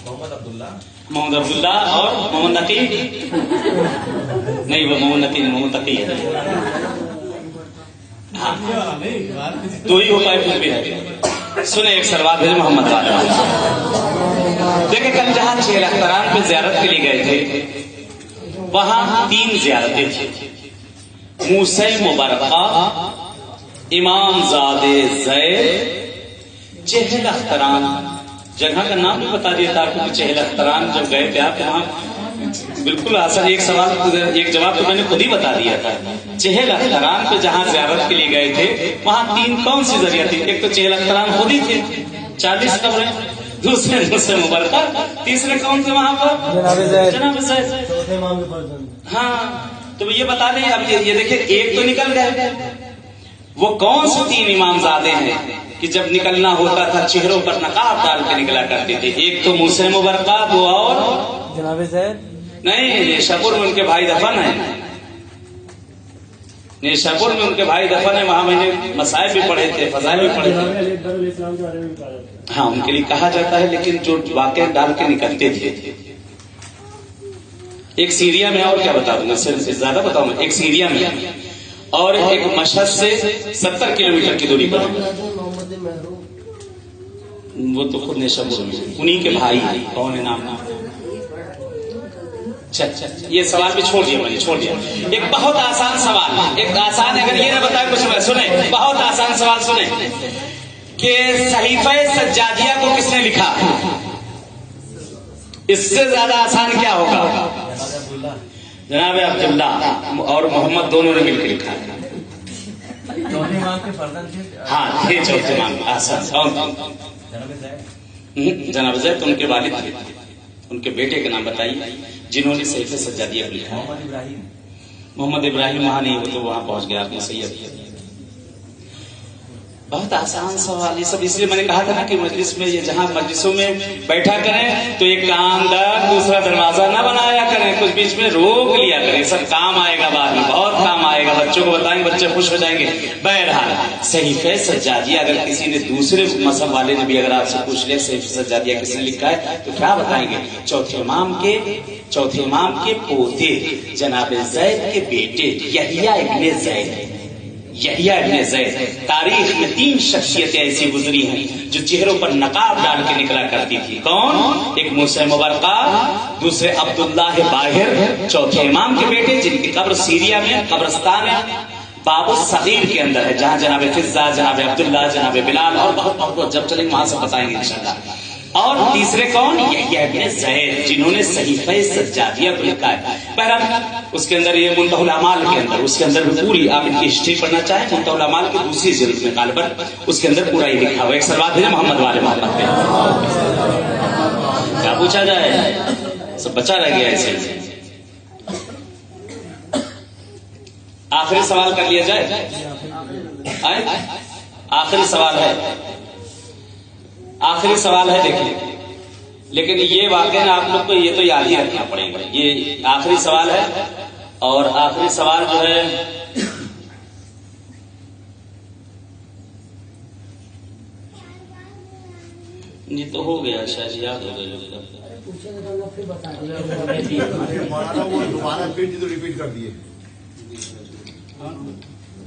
محمد عبداللہ اور محمد نقی. نہیں وہ محمد نقی نہیں، محمد تقی ہے. ہاں 2 ہی ہو پائے، پھر بھی ہے. سنیں ایک سروات ہے محمد والا. دیکھیں کل جہاں چہل اختران پہ زیارت کے لیے گئے تھے وہاں 3 زیارتیں تھیں. موسی مبارکہ، امام زادے زید، چہل اختران. جگہ کا نام بھی بتا دیا تھا کیونکہ چہل اختران جب گئے تھے آپ وہاں بالکل آسان. ایک سوال ایک جواب تو میں نے خود ہی بتا دیا تھا. چہل اختران پہ جہاں زیارت کے لیے گئے تھے وہاں 3 کون سی ذریعہ تھی؟ ایک تو چہل اختران خود ہی تھے 40 قبریں، دوسرے موسی مبارکہ، تیسرے کون تھے وہاں پر؟ جناب زید. ہاں تو یہ بتا دیں. اب یہ دیکھیں ایک تو نکل گئے، وہ کون سے 3 امام زادے ہیں कि जब निकलना होता था चेहरों पर नकाब डाल के निकला करते थे। एक तो मुँह से मुबरका, दो और जनाब सर नहीं, नेशापुर में उनके भाई दफन है, नेशापुर में उनके भाई दफन है, वहां मैंने मसाइब भी पढ़े थे, फजाइल भी पढ़े थे। इस्लाम के बारे में भी कहा जाता हाँ, उनके लिए कहा जाता है, लेकिन जो वाकई डाल के निकलते थे। एक सीरिया में, और क्या बता दूंगा, सिर्फ ज्यादा बताऊंगा, एक सीरिया में और एक मशहद से 70 किलोमीटर की दूरी पर, वो तो खुद नेशापुर में, उन्हीं के भाई, कौन है नाम? अच्छा, ये सवाल भी छोड़ दिया मैंने, छोड़ दिया। एक बहुत आसान सवाल, एक आसान, अगर ये ना बताए कुछ मैं सुने, बहुत आसान सवाल सुने कि सहीफे सज्जादिया को किसने लिखा? इससे ज्यादा आसान क्या होगा? जनाब अब्दुल्ला और मोहम्मद दोनों ने मिलकर लिखा है। चौथे इमाम के फर्जंद थे। हाँ थे चौथे इमाम, आसान। जनाब ज़ैद उनके वालिद थे, उनके बेटे का नाम बताइए जिन्होंने सहीफे सज्जादिया को लिखा। मोहम्मद इब्राहिम वहां नहीं, वो तो वहां पहुंच गया, आपने सही किया। बहुत आसान सवाल ये सब, इसलिए मैंने कहा था ना कि मजलिस में, ये जहां मजलिसों में बैठा करें तो एक कामदार दूसरा दरवाजा ना बनाया करें, कुछ बीच में रोक लिया करें, सब काम आएगा बाद में, बहुत काम आएगा, बच्चों को बताएंगे, बच्चे खुश हो जाएंगे। बहरहाल सहीफे सज्जादिया, अगर किसी ने दूसरे मजहब वाले ने भी अगर आपसे पूछ लिया सहीफे सज्जादिया किसने लिखा है तो क्या बताएंगे? चौथे इमाम के पोते जनाब ज़ैद के बेटे यहिया इब्ने ज़ैद। यहिया इब्ने ज़ैद, तारीख में 3 शख्सियतें ऐसी गुजरी हैं जो चेहरों पर नकाब डाल के निकला करती थी। कौन? एक मूसा मुबरका, दूसरे अब्दुल्लाह बाहिर, चौथे इमाम के बेटे जिनकी कब्र सीरिया में कब्रिस्तान बाबू सगीर के अंदर है, जहां जनाब फिजा, जनाब अब्दुल्ला, जनाब बिलाल और बहुत जब चलेंगे वहां से बताएंगे इंशाल्लाह। और तीसरे कौन? यहिया इब्ने ज़ैद, जिन्होंने सहीफे सज्जादिया को लिखा है। बहरहाल उसके अंदर ये मुंतहुल अमाल के अंदर, उसके अंदर भी पूरी, आप इनकी हिस्ट्री पढ़ना चाहें मुंतहुल अमाल की दूसरी जिल्द में गालिबन उसके अंदर पूरा ही लिखा हुआ है। एक सलवात है मोहम्मद वाले मोहम्मद पे, क्या पूछा जाए, सब बचा रह गया ऐसे। आखिरी सवाल कर लिया जाए, आखिरी सवाल है, आखिरी सवाल है, देखिए, लेकिन ये वाकई ना आप लोग को ये तो याद ही रखना पड़ेगा, ये आखिरी सवाल है। और आखिरी सवाल जो है, ये तो हो गया, शायद याद हो गया, दोबारा फिर तो रिपीट कर दिए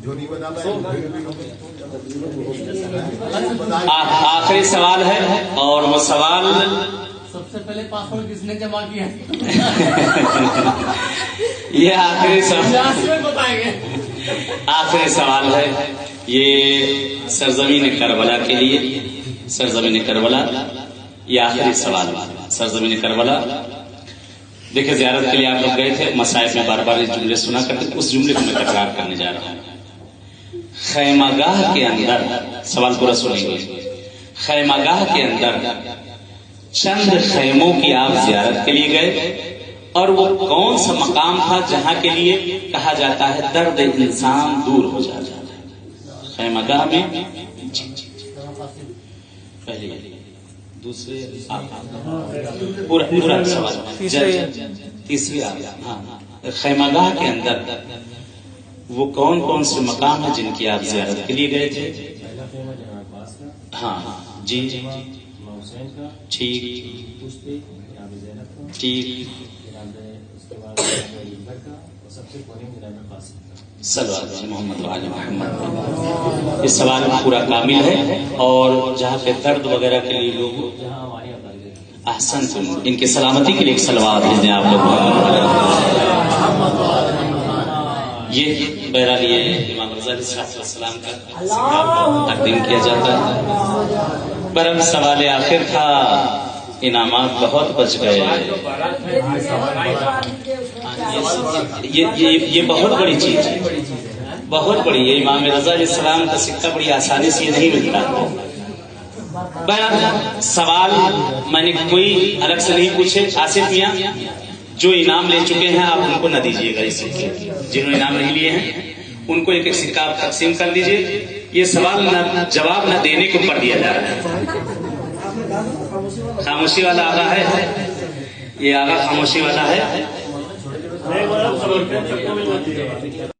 जो नहीं बता। आखिरी सवाल है और वो सवाल, सबसे पहले पासपोर्ट किसने जमा किया? ये आखिरी सवाल, बताएंगे। आखिरी सवाल है, ये सरजमीन करबला के लिए, सरजमीन करबला, ये आखिरी सवाल, सरजमीन करबला। देखिए, ज़ियारत के लिए आप लोग गए थे, मसाइब में बार बार जुमले सुना करते, उस जुमले को मैं तकरार करने जा रहा हूँ। खैमागाह के अंदर, सवाल पूरा सुनेंगे, खैमागाह के अंदर चंद खैमों की आप ज़ियारत के लिए गए, और वो कौन सा मकाम था जहां के लिए कहा जाता है दर्द इंसान दूर हो जाता है? खैमागाह में पहले, दूसरे, पूरा पूरा सवाल, तीसरी, हाँ, खैमागाह के अंदर वो कौन कौन से मकाम है जिनकी आप ज़ियारत के लिए गए थे? हाँ जी, ठीक ठीक, सल्लल्लाहु मोहम्मद वाले मोहम्मद। इस सवाल में पूरा कामिल है, और जहाँ पे दर्द वगैरह के लिए लोग अहसन सुन, इनकी सलामती के लिए एक सलवात भेजें आप लोग। ये बहरहाल ये इमाम रज़ा अलैहिस्सलाम का तकदीम किया जाता है। बरम सवाल आखिर था, इनामात बहुत बच गए। ये बहुत बड़ी चीज है, बहुत बड़ी। ये इमाम रज़ा अलैहिस्सलाम का सिक्का बड़ी आसानी से नहीं मिलता। बहरहाल सवाल मैंने कोई अलग से नहीं पूछे। आसिफ मियाँ जो इनाम ले चुके हैं आप उनको न दीजिएगा इस सिक्के, जिन्होंने इनाम नहीं लिए हैं उनको एक एक सिक्का आप तकसीम कर दीजिए। ये सवाल जवाब न देने को पड़ दिया जा रहा है। खामोशी वाला आगा है, ये आगा खामोशी वाला है।